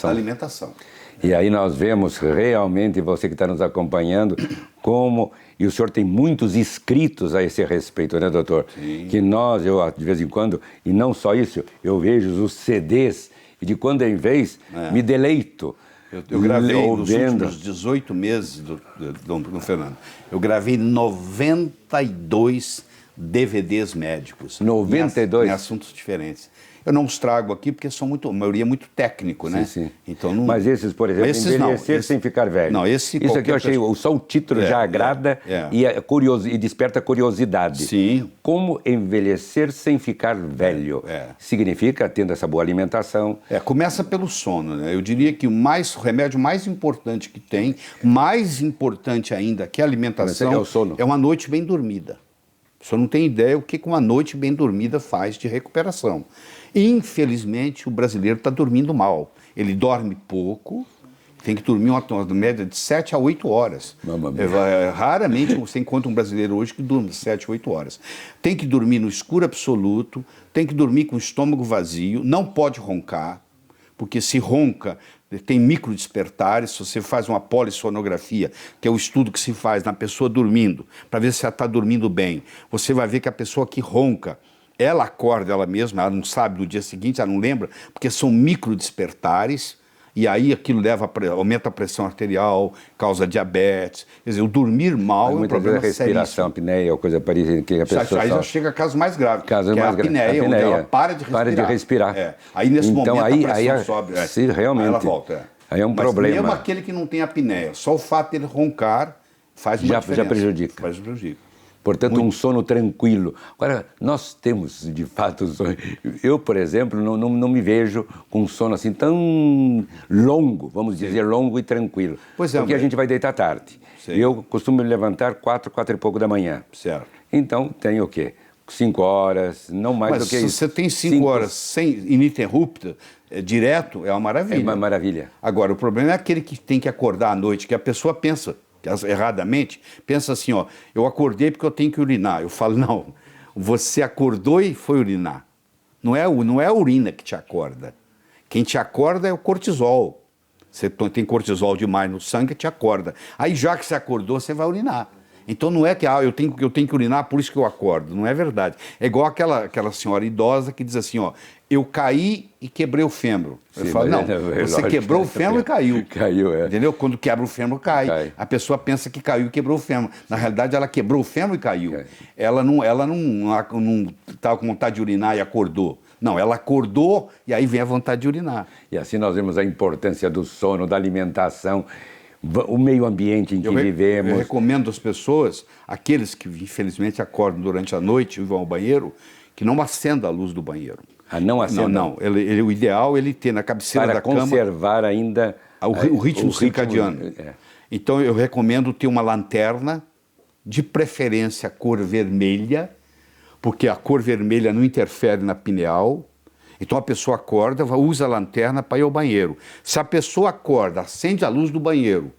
alimentação. E aí nós vemos realmente, você que está nos acompanhando, como, e o senhor tem muitos escritos a esse respeito, né, doutor?
Sim.
Que eu, de vez em quando, e não só isso, eu vejo os CDs, e de quando em vez me deleito.
Eu gravei nos últimos 18 meses do Fernando. Eu gravei 92 DVDs médicos.
92?
Em assuntos diferentes. Eu não os trago aqui porque são a maioria é muito técnico, né?
Sim.
Então, não...
Mas esses, por exemplo, envelhecer sem ficar velho.
Não,
isso aqui eu achei, só o título já agrada e desperta curiosidade.
Sim.
Como envelhecer sem ficar velho? Significa tendo essa boa alimentação.
Começa pelo sono, né? Eu diria que o remédio mais importante que tem, mais importante ainda que a alimentação,
é o sono.
É uma noite bem dormida. O senhor não tem ideia o que uma noite bem dormida faz de recuperação. Infelizmente, o brasileiro está dormindo mal. Ele dorme pouco, tem que dormir uma média de 7 a 8 horas. Raramente você encontra um brasileiro hoje que dorme 7, 8 horas. Tem que dormir no escuro absoluto, tem que dormir com o estômago vazio, não pode roncar, porque se ronca, tem microdespertares. Se você faz uma polissonografia, que é o estudo que se faz na pessoa dormindo, para ver se ela está dormindo bem, você vai ver que a pessoa que ronca, ela acorda ela mesma, ela não sabe no dia seguinte, ela não lembra, porque são microdespertares, E aí aquilo aumenta a pressão arterial, causa diabetes. Quer dizer, o dormir mal é um problema
vezes a respiração, apneia ou coisa parecida que a pessoa
aí já chega a casos mais graves, que é a apneia, onde ela para de respirar. Aí nesse momento a pressão sobe.
Realmente.
Aí ela volta.
Aí é um problema.
Mesmo aquele que não tem apneia, só o fato dele roncar faz uma diferença.
Já prejudica.
Faz prejudica.
Portanto, um sono tranquilo. Agora, nós temos, de fato, sono. Eu, por exemplo, não me vejo com um sono assim tão longo, vamos dizer, longo e tranquilo.
Pois é,
porque a gente vai deitar tarde. Sim. Eu costumo me levantar 4 e pouco da manhã.
Certo.
Então, tenho o quê? 5 horas, não mais do que isso.
Mas se você tem 5 horas sem ininterrupta, direto, é uma maravilha.
É uma maravilha.
Agora, o problema é aquele que tem que acordar à noite, que a pessoa pensa, erradamente, pensa assim, ó, eu acordei porque eu tenho que urinar. Eu falo, não, você acordou e foi urinar. Não é a urina que te acorda. Quem te acorda é o cortisol. Você tem cortisol demais no sangue, te acorda. Aí já que você acordou, você vai urinar. Então não é que eu tenho que urinar, por isso que eu acordo. Não é verdade. É igual aquela senhora idosa que diz assim, ó, eu caí e quebrei o fêmur. Eu falo, não, você quebrou o fêmur e caiu.
Caiu, é.
Entendeu? Quando quebra o fêmur, cai. A pessoa pensa que caiu e quebrou o fêmur. Na realidade, ela quebrou o fêmur e caiu. Ela não estava com vontade de urinar e acordou. Não, ela acordou e aí vem a vontade de urinar.
E assim nós vemos a importância do sono, da alimentação, o meio ambiente em que vivemos.
Eu recomendo às pessoas, aqueles que infelizmente acordam durante a noite e vão ao banheiro, que não acenda a luz do banheiro.
Não acenda?
Não. O ideal é ele ter na cabeceira da cama...
Para conservar ainda...
O ritmo circadiano. Então eu recomendo ter uma lanterna, de preferência cor vermelha, porque a cor vermelha não interfere na pineal. Então a pessoa acorda, usa a lanterna para ir ao banheiro. Se a pessoa acorda, acende a luz do banheiro,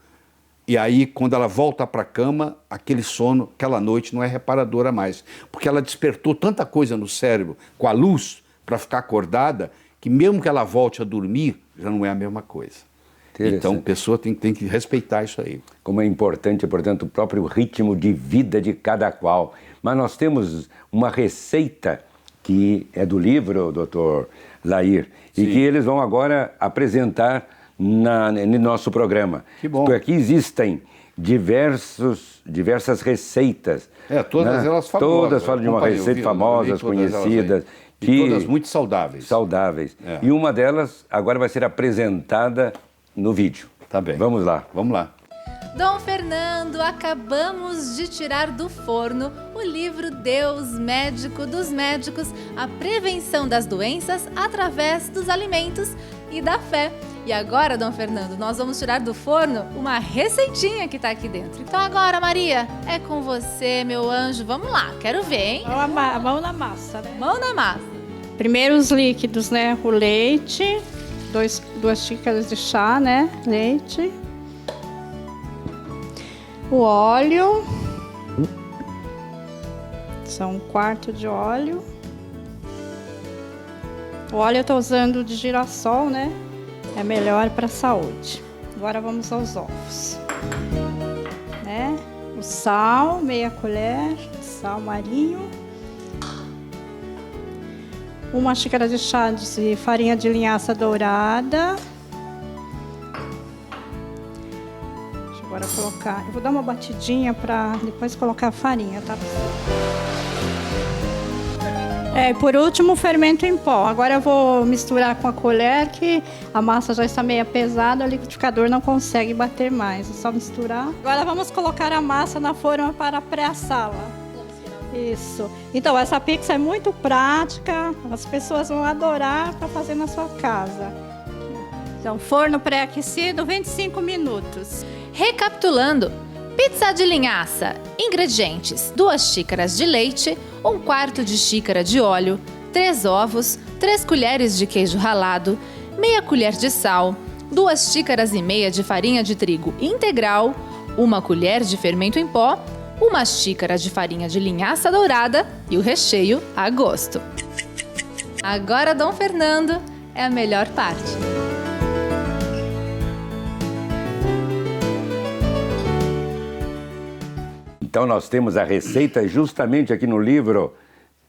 e aí quando ela volta para a cama, aquele sono, aquela noite não é reparadora mais. Porque ela despertou tanta coisa no cérebro com a luz para ficar acordada, que mesmo que ela volte a dormir, já não é a mesma coisa. Então a pessoa tem que respeitar isso aí.
Como é importante, portanto, o próprio ritmo de vida de cada qual. Mas nós temos uma receita que é do livro, doutor Lair, e que eles vão agora apresentar no nosso programa.
Que bom.
Porque aqui existem diversas receitas.
Todas elas famosas.
Todas falam de uma receita famosas, conhecidas.
E todas muito saudáveis.
Saudáveis. E uma delas agora vai ser apresentada no vídeo.
Tá bem.
Vamos lá.
Vamos lá.
Dom Fernando, acabamos de tirar do forno o livro Deus, Médico dos Médicos, a prevenção das doenças através dos alimentos e da fé. E agora, Dom Fernando, nós vamos tirar do forno uma receitinha que está aqui dentro. Então agora, Maria, é com você, meu anjo. Vamos lá, quero ver, hein?
Mão na massa, né?
Mão na massa.
Primeiro os líquidos, né? O leite, 2 xícaras de chá, né? Leite. O óleo, são 1/4 de óleo. O óleo eu estou usando de girassol, né? É melhor para a saúde. Agora vamos aos ovos. Né? O sal, meia colher, sal marinho. 1 xícara de chá de farinha de linhaça dourada. Agora colocar, eu vou dar uma batidinha para depois colocar a farinha, tá? E por último o fermento em pó. Agora eu vou misturar com a colher, que a massa já está meio pesada, o liquidificador não consegue bater mais. É só misturar. Agora vamos colocar a massa na forma para pré-assá-la. Isso. Então essa pizza é muito prática, as pessoas vão adorar para fazer na sua casa. Então forno pré-aquecido, 25 minutos.
Recapitulando, pizza de linhaça, ingredientes, 2 xícaras de leite, 1/4 de xícara de óleo, 3 ovos, 3 colheres de queijo ralado, meia colher de sal, 2 xícaras e meia de farinha de trigo integral, 1 colher de fermento em pó, 1 xícara de farinha de linhaça dourada e o recheio a gosto. Agora, Dom Fernando, é a melhor parte.
Então nós temos a receita justamente aqui no livro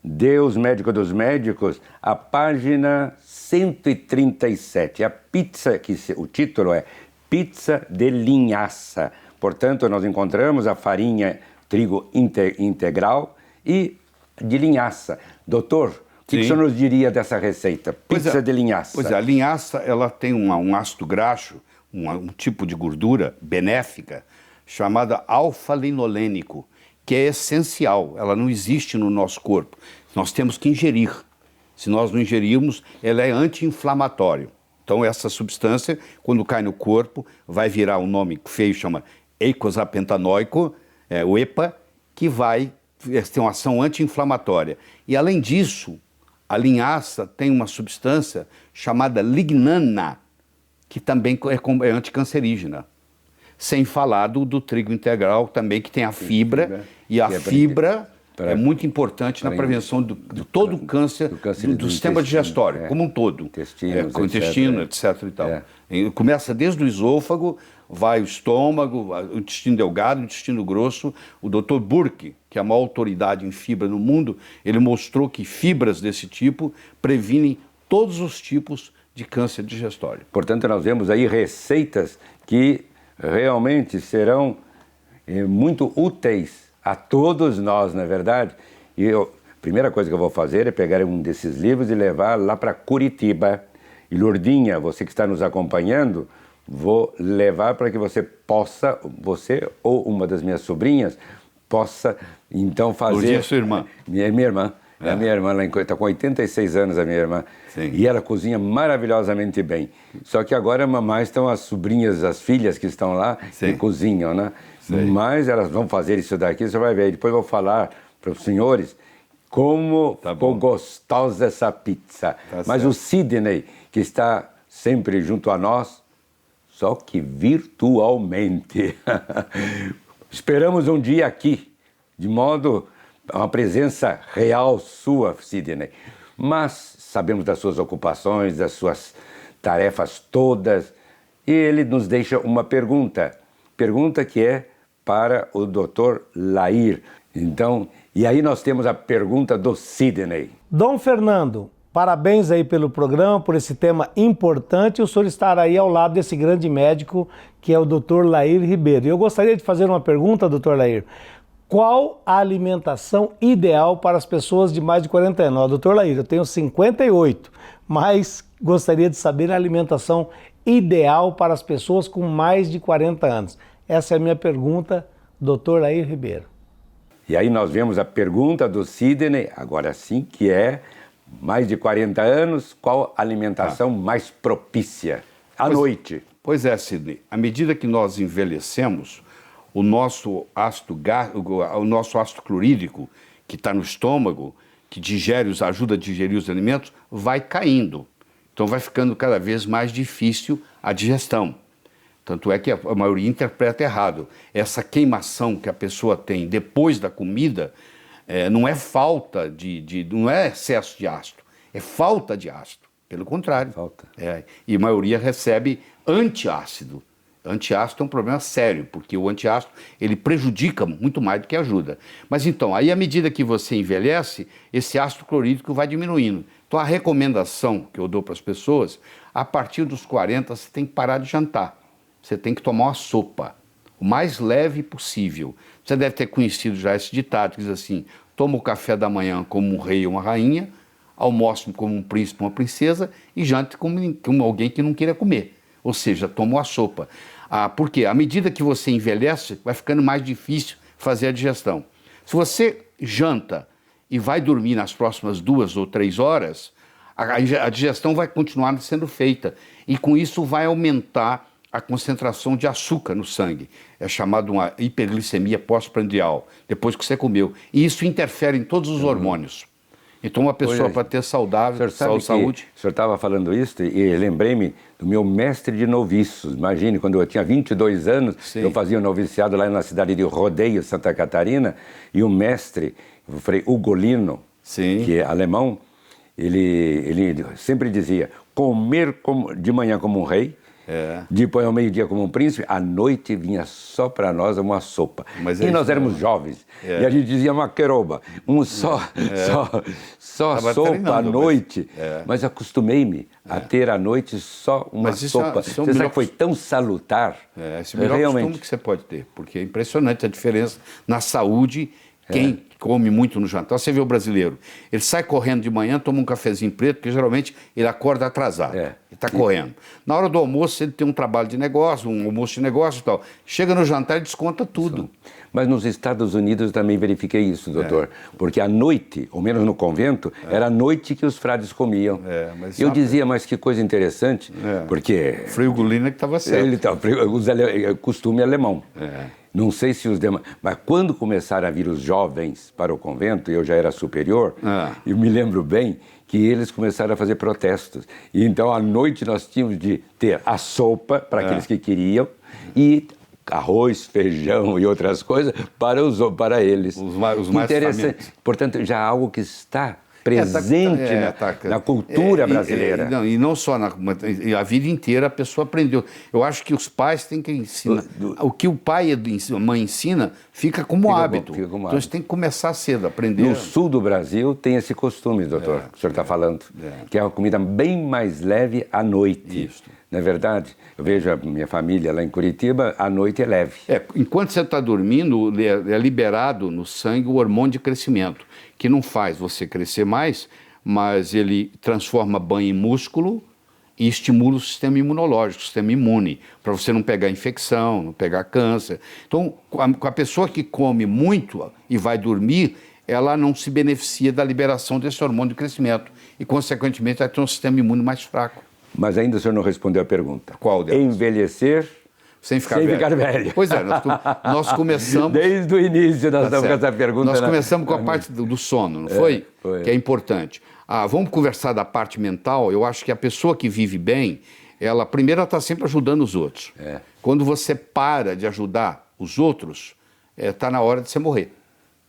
Deus Médico dos Médicos, a página 137. A pizza, o título é Pizza de Linhaça. Portanto, nós encontramos a farinha, trigo integral e de linhaça. Doutor, o que o senhor nos diria dessa receita? Pizza de linhaça.
Pois é, a linhaça ela tem um ácido graxo, um tipo de gordura benéfica, chamada alfa-linolênico, que é essencial, ela não existe no nosso corpo. Nós temos que ingerir. Se nós não ingerirmos, ela é anti-inflamatório. Então essa substância, quando cai no corpo, vai virar um nome feio, chama eicosapentaenoico, o EPA, que vai ter uma ação anti-inflamatória. E além disso, a linhaça tem uma substância chamada lignana, que também é anticancerígena. Sem falar do trigo integral também, que tem a fibra, e a fibra é muito importante na prevenção de todo o câncer do sistema digestório, como um todo. Com o intestino, etc. E tal. Começa desde o esôfago, vai o estômago, o intestino delgado, o intestino grosso. O Dr. Burke, que é a maior autoridade em fibra no mundo, ele mostrou que fibras desse tipo previnem todos os tipos de câncer digestório.
Portanto, nós vemos aí receitas que realmente serão muito úteis a todos nós, não é verdade? E a primeira coisa que eu vou fazer é pegar um desses livros e levar lá para Curitiba. E Lourdinha, você que está nos acompanhando, vou levar para que você possa, você ou uma das minhas sobrinhas, possa então fazer...
Lourdinha é sua irmã?
Minha irmã. A minha irmã está com 86 anos, a minha irmã. Sim. E ela cozinha maravilhosamente bem. Só que agora, mamãe, estão as sobrinhas, as filhas que estão lá e cozinham, né? Sim. Mas elas vão fazer isso daqui, você vai ver. Depois eu vou falar para os senhores como ficou gostosa essa pizza. Mas o Sidney, que está sempre junto a nós, só que virtualmente. Esperamos um dia aqui, de modo... uma presença real sua, Sidney. Mas sabemos das suas ocupações, das suas tarefas todas. E ele nos deixa uma pergunta. Pergunta que é para o Dr. Lair. Então, e aí nós temos a pergunta do Sidney.
Dom Fernando, parabéns aí pelo programa, por esse tema importante. O senhor estará aí ao lado desse grande médico que é o Dr. Lair Ribeiro. Eu gostaria de fazer uma pergunta, Dr. Lair. Qual a alimentação ideal para as pessoas de mais de 40 anos? Doutor Lair, eu tenho 58, mas gostaria de saber a alimentação ideal para as pessoas com mais de 40 anos. Essa é a minha pergunta, doutor Lair Ribeiro.
E aí nós vemos a pergunta do Sidney, agora sim, que é mais de 40 anos, qual a alimentação mais propícia à noite?
Pois é, Sidney, à medida que nós envelhecemos, o nosso ácido clorídrico, que está no estômago, que ajuda a digerir os alimentos, vai caindo. Então vai ficando cada vez mais difícil a digestão. Tanto é que a maioria interpreta errado. Essa queimação que a pessoa tem depois da comida não é não é excesso de ácido, é falta de ácido. Pelo contrário. E a maioria recebe antiácido. Antiácido é um problema sério, porque o antiácido ele prejudica muito mais do que ajuda. Mas então, aí à medida que você envelhece, esse ácido clorídrico vai diminuindo. Então a recomendação que eu dou para as pessoas, a partir dos 40 você tem que parar de jantar. Você tem que tomar uma sopa, o mais leve possível. Você deve ter conhecido já esse ditado, que diz assim, toma o café da manhã como um rei ou uma rainha, almoce como um príncipe ou uma princesa e jante como alguém que não queira comer. Ou seja, toma uma sopa. Porque à medida que você envelhece, vai ficando mais difícil fazer a digestão. Se você janta e vai dormir nas próximas 2 ou 3 horas, a digestão vai continuar sendo feita. E com isso vai aumentar a concentração de açúcar no sangue. É chamado uma hiperglicemia pós-prandial, depois que você comeu. E isso interfere em todos os hormônios. Então, uma pessoa para ter saúde...
O senhor estava falando isso e lembrei-me do meu mestre de noviços. Imagine, quando eu tinha 22 anos, eu fazia um noviciado lá na cidade de Rodeio, Santa Catarina, e o mestre, o Frei Ugolino, que é alemão, ele sempre dizia, comer de manhã como um rei Depois, ao meio-dia, como um príncipe, à noite vinha só para nós uma sopa. E nós éramos jovens. E a gente dizia maqueroba, só sopa à noite. Mas acostumei-me a ter à noite só uma sopa. Você sabe que foi tão salutar?
Esse é o melhor costume que você pode ter, porque é impressionante a diferença na saúde. Quem come muito no jantar, você vê o brasileiro, ele sai correndo de manhã, toma um cafezinho preto, porque geralmente ele acorda atrasado, ele está correndo. Na hora do almoço, ele tem um trabalho de negócio, um almoço de negócio e tal. Chega no jantar e desconta tudo.
Mas nos Estados Unidos também verifiquei isso, doutor. Porque à noite, ou menos no convento, era à noite que os frades comiam. Eu dizia, mas que coisa interessante, porque...
Frei Gulino que estava certo.
Costume alemão. Não sei se os demais... Mas quando começaram a vir os jovens para o convento, e eu já era superior, eu me lembro bem que eles começaram a fazer protestos. E então, à noite, nós tínhamos de ter a sopa para aqueles que queriam e arroz, feijão e outras coisas para eles.
Os mais
interessante. Portanto, já algo que está presente na cultura brasileira.
E não só a vida inteira a pessoa aprendeu. Eu acho que os pais têm que ensinar. O que o pai e a mãe ensina fica como hábito. Então você tem que começar cedo, aprender.
No sul do Brasil tem esse costume, doutor, que o senhor está falando, que é uma comida bem mais leve à noite.
Isso.
Não é verdade? Eu vejo a minha família lá em Curitiba, à noite é leve.
Enquanto você está dormindo, é liberado no sangue o hormônio de crescimento, que não faz você crescer mais, mas ele transforma banho em músculo e estimula o sistema imunológico, o sistema imune, para você não pegar infecção, não pegar câncer. Então, a pessoa que come muito e vai dormir, ela não se beneficia da liberação desse hormônio de crescimento e, consequentemente, vai ter um sistema imune mais fraco.
Mas ainda o senhor não respondeu a pergunta.
Qual delas?
Envelhecer
sem ficar velho. Pois é, nós começamos...
Desde o início nós estamos com essa pergunta.
Nós começamos com a parte do sono, não foi? Que é importante. Vamos conversar da parte mental. Eu acho que a pessoa que vive bem, ela primeiro está sempre ajudando os outros. Quando você para de ajudar os outros, está na hora de você morrer.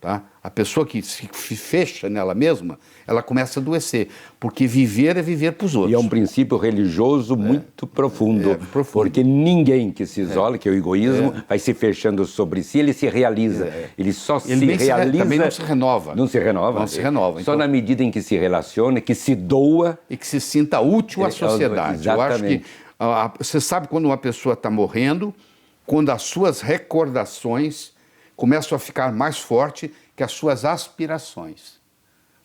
Tá? A pessoa que se fecha nela mesma, ela começa a adoecer, porque viver é viver para os outros.
E é um princípio religioso muito profundo, porque ninguém que se isola, que é o egoísmo, vai se fechando sobre si, ele se realiza. Ele só se realiza...
Também não se renova.
Não se renova.
Não se renova.
Só na medida em que se relaciona, que se doa...
E que se sinta útil à sociedade.
Exatamente.
Eu acho que você sabe quando uma pessoa está morrendo, quando as suas recordações começam a ficar mais forte que as suas aspirações.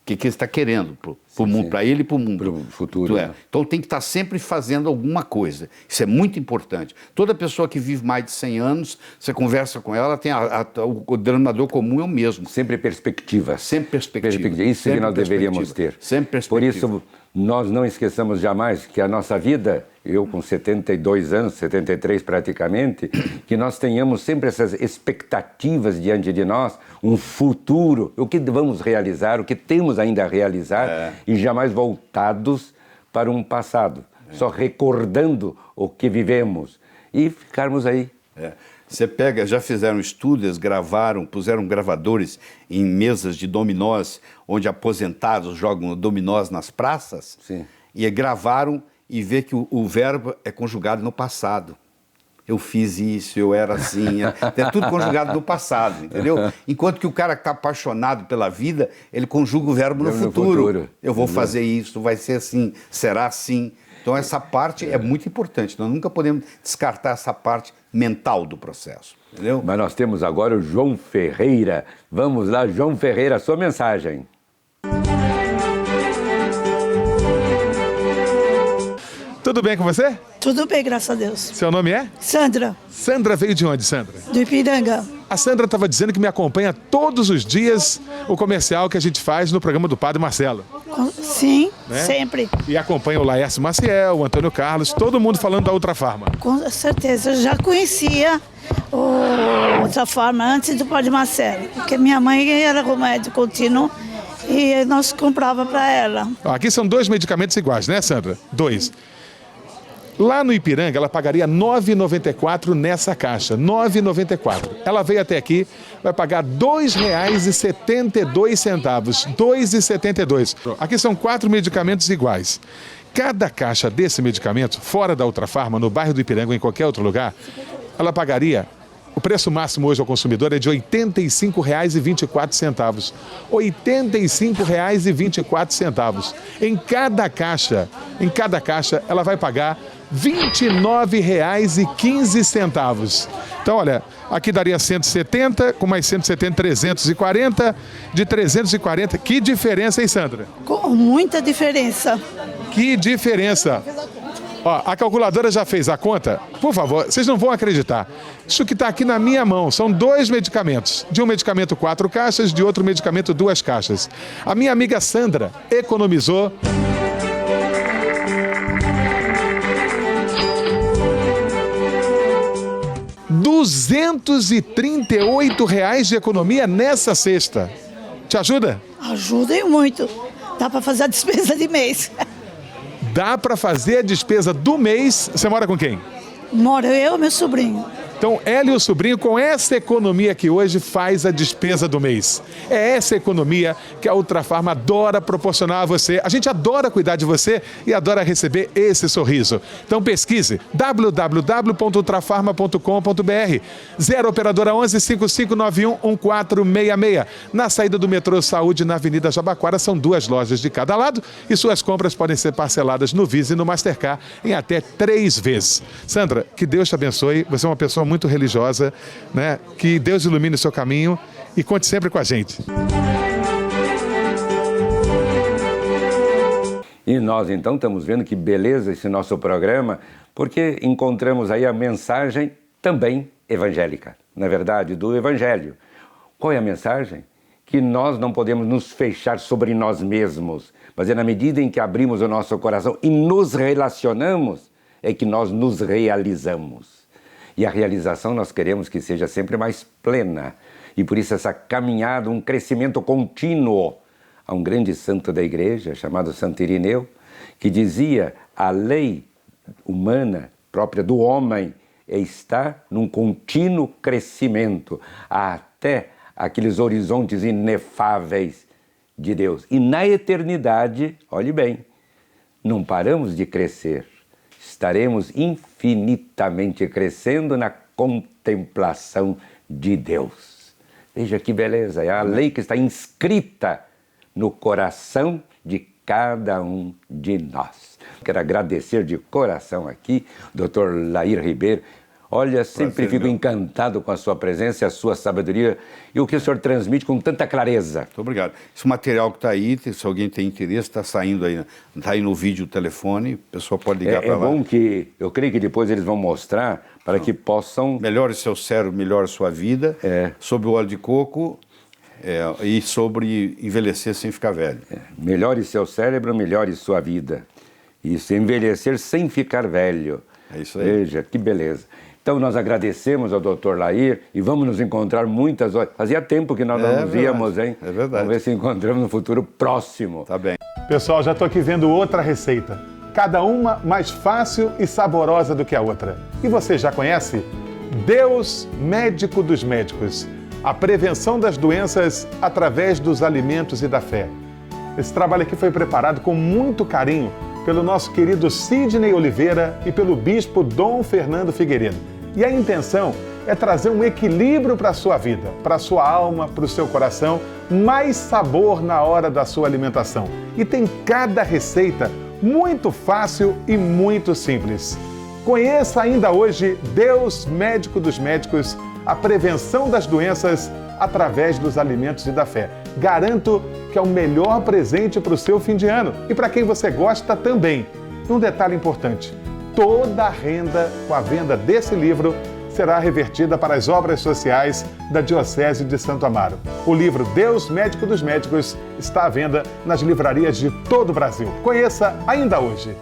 O que ele está querendo para o mundo, para ele e para o mundo.
Para o futuro.
Então tem que estar sempre fazendo alguma coisa. Isso é muito importante. Toda pessoa que vive mais de 100 anos, você conversa com ela, tem o denominador comum é o mesmo.
Sempre perspectiva.
Sempre perspectiva.
Isso
sempre
que nós deveríamos ter.
Sempre perspectiva.
Por isso, nós não esqueçamos jamais que a nossa vida, eu com 72 anos, 73 praticamente, que nós tenhamos sempre essas expectativas diante de nós, um futuro, o que vamos realizar, o que temos ainda a realizar, e jamais voltados para um passado, só recordando o que vivemos e ficarmos aí.
Você pega, já fizeram estudos, gravaram, puseram gravadores em mesas de dominós, onde aposentados jogam dominós nas praças, e gravaram e vê que o verbo é conjugado no passado. Eu fiz isso, eu era assim, é tudo conjugado no passado, entendeu? Enquanto que o cara que está apaixonado pela vida, ele conjuga o verbo no futuro. Eu vou fazer isso, vai ser assim, será assim. Então essa parte é muito importante, nós nunca podemos descartar essa parte mental do processo, entendeu?
Mas nós temos agora o João Ferreira. Vamos lá, João Ferreira, sua mensagem.
Tudo bem com você?
Tudo bem, graças a Deus.
Seu nome é?
Sandra.
Sandra veio de onde, Sandra?
Do Ipiranga.
A Sandra estava dizendo que me acompanha todos os dias o comercial que a gente faz no programa do Padre Marcelo.
Sim, sempre.
E acompanha o Laércio Maciel, o Antônio Carlos, todo mundo falando da Ultrafarma.
Com certeza, eu já conhecia o Ultrafarma antes do Padre Marcelo, porque minha mãe era remédio contínuo e nós comprava para ela.
Aqui são 2 medicamentos iguais, né, Sandra? 2. Lá no Ipiranga, ela pagaria R$ 9,94 nessa caixa, R$ 9,94. Ela veio até aqui, vai pagar R$ 2,72, R$ 2,72. Aqui são 4 medicamentos iguais. Cada caixa desse medicamento, fora da Ultrafarma, no bairro do Ipiranga ou em qualquer outro lugar, ela pagaria... O preço máximo hoje ao consumidor é de R$ 85,24. R$ 85,24. Em cada caixa, ela vai pagar R$ 29,15. Então, olha, aqui daria 170, com mais 170, 340. De 340, que diferença, hein, Sandra?
Com muita diferença.
Que diferença! Ó, a calculadora já fez a conta? Por favor, vocês não vão acreditar. Isso que está aqui na minha mão são 2 medicamentos. De um medicamento 4 caixas, de outro medicamento 2 caixas. A minha amiga Sandra economizou... R$ 238 de economia nessa cesta. Te ajuda?
Ajuda e muito. Dá para fazer a despesa de mês.
Dá para fazer a despesa do mês. Você mora com quem?
Moro eu e meu sobrinho.
Então, ela e o sobrinho, com essa economia que hoje faz a despesa do mês. É essa economia que a Ultrafarma adora proporcionar a você. A gente adora cuidar de você e adora receber esse sorriso. Então, pesquise www.ultrafarma.com.br. 0 Operadora 11 5591 1466. Na saída do metrô Saúde, na Avenida Jabaquara, são 2 lojas de cada lado e suas compras podem ser parceladas no Visa e no Mastercard em até 3 vezes. Sandra, que Deus te abençoe. Você é uma pessoa muito religiosa, né? Que Deus ilumine o seu caminho e conte sempre com a gente.
E nós então estamos vendo que beleza esse nosso programa, porque encontramos aí a mensagem também evangélica, na verdade, do Evangelho. Qual é a mensagem? Que nós não podemos nos fechar sobre nós mesmos, mas é na medida em que abrimos o nosso coração e nos relacionamos, é que nós nos realizamos. E a realização nós queremos que seja sempre mais plena. E por isso essa caminhada, um crescimento contínuo. Há um grande santo da igreja, chamado Santo Irineu, que dizia: a lei humana, própria do homem, está num contínuo crescimento, até aqueles horizontes inefáveis de Deus. E na eternidade, olhe bem, não paramos de crescer. Estaremos infinitamente crescendo na contemplação de Deus. Veja que beleza, é a lei que está inscrita no coração de cada um de nós. Quero agradecer de coração aqui, Dr. Lair Ribeiro. Olha, sempre fico encantado com a sua presença e a sua sabedoria e o que o senhor transmite com tanta clareza.
Muito obrigado. Esse material que está aí, se alguém tem interesse, está saindo aí, está aí no vídeo, o telefone, o pessoal pode ligar para lá.
É bom que, eu creio que depois eles vão mostrar para que possam...
Melhore seu cérebro, melhore sua vida, sobre o óleo de coco e sobre envelhecer sem ficar velho.
Melhore seu cérebro, melhore sua vida. Isso, envelhecer sem ficar velho.
É isso aí.
Veja, que beleza. Então, nós agradecemos ao Dr. Lair e vamos nos encontrar muitas horas. Fazia tempo que nós não nos víamos, hein?
É verdade.
Vamos ver se encontramos no futuro próximo.
Tá bem.
Pessoal, já estou aqui vendo outra receita. Cada uma mais fácil e saborosa do que a outra. E você já conhece? Deus, médico dos médicos. A prevenção das doenças através dos alimentos e da fé. Esse trabalho aqui foi preparado com muito carinho pelo nosso querido Sidney Oliveira e pelo bispo Dom Fernando Figueiredo. E a intenção é trazer um equilíbrio para a sua vida, para a sua alma, para o seu coração, mais sabor na hora da sua alimentação. E tem cada receita muito fácil e muito simples. Conheça ainda hoje Deus, médico dos médicos, a prevenção das doenças através dos alimentos e da fé. Garanto que é o melhor presente para o seu fim de ano e para quem você gosta também. Um detalhe importante, toda a renda com a venda desse livro será revertida para as obras sociais da Diocese de Santo Amaro. O livro Deus, Médico dos Médicos está à venda nas livrarias de todo o Brasil. Conheça ainda hoje.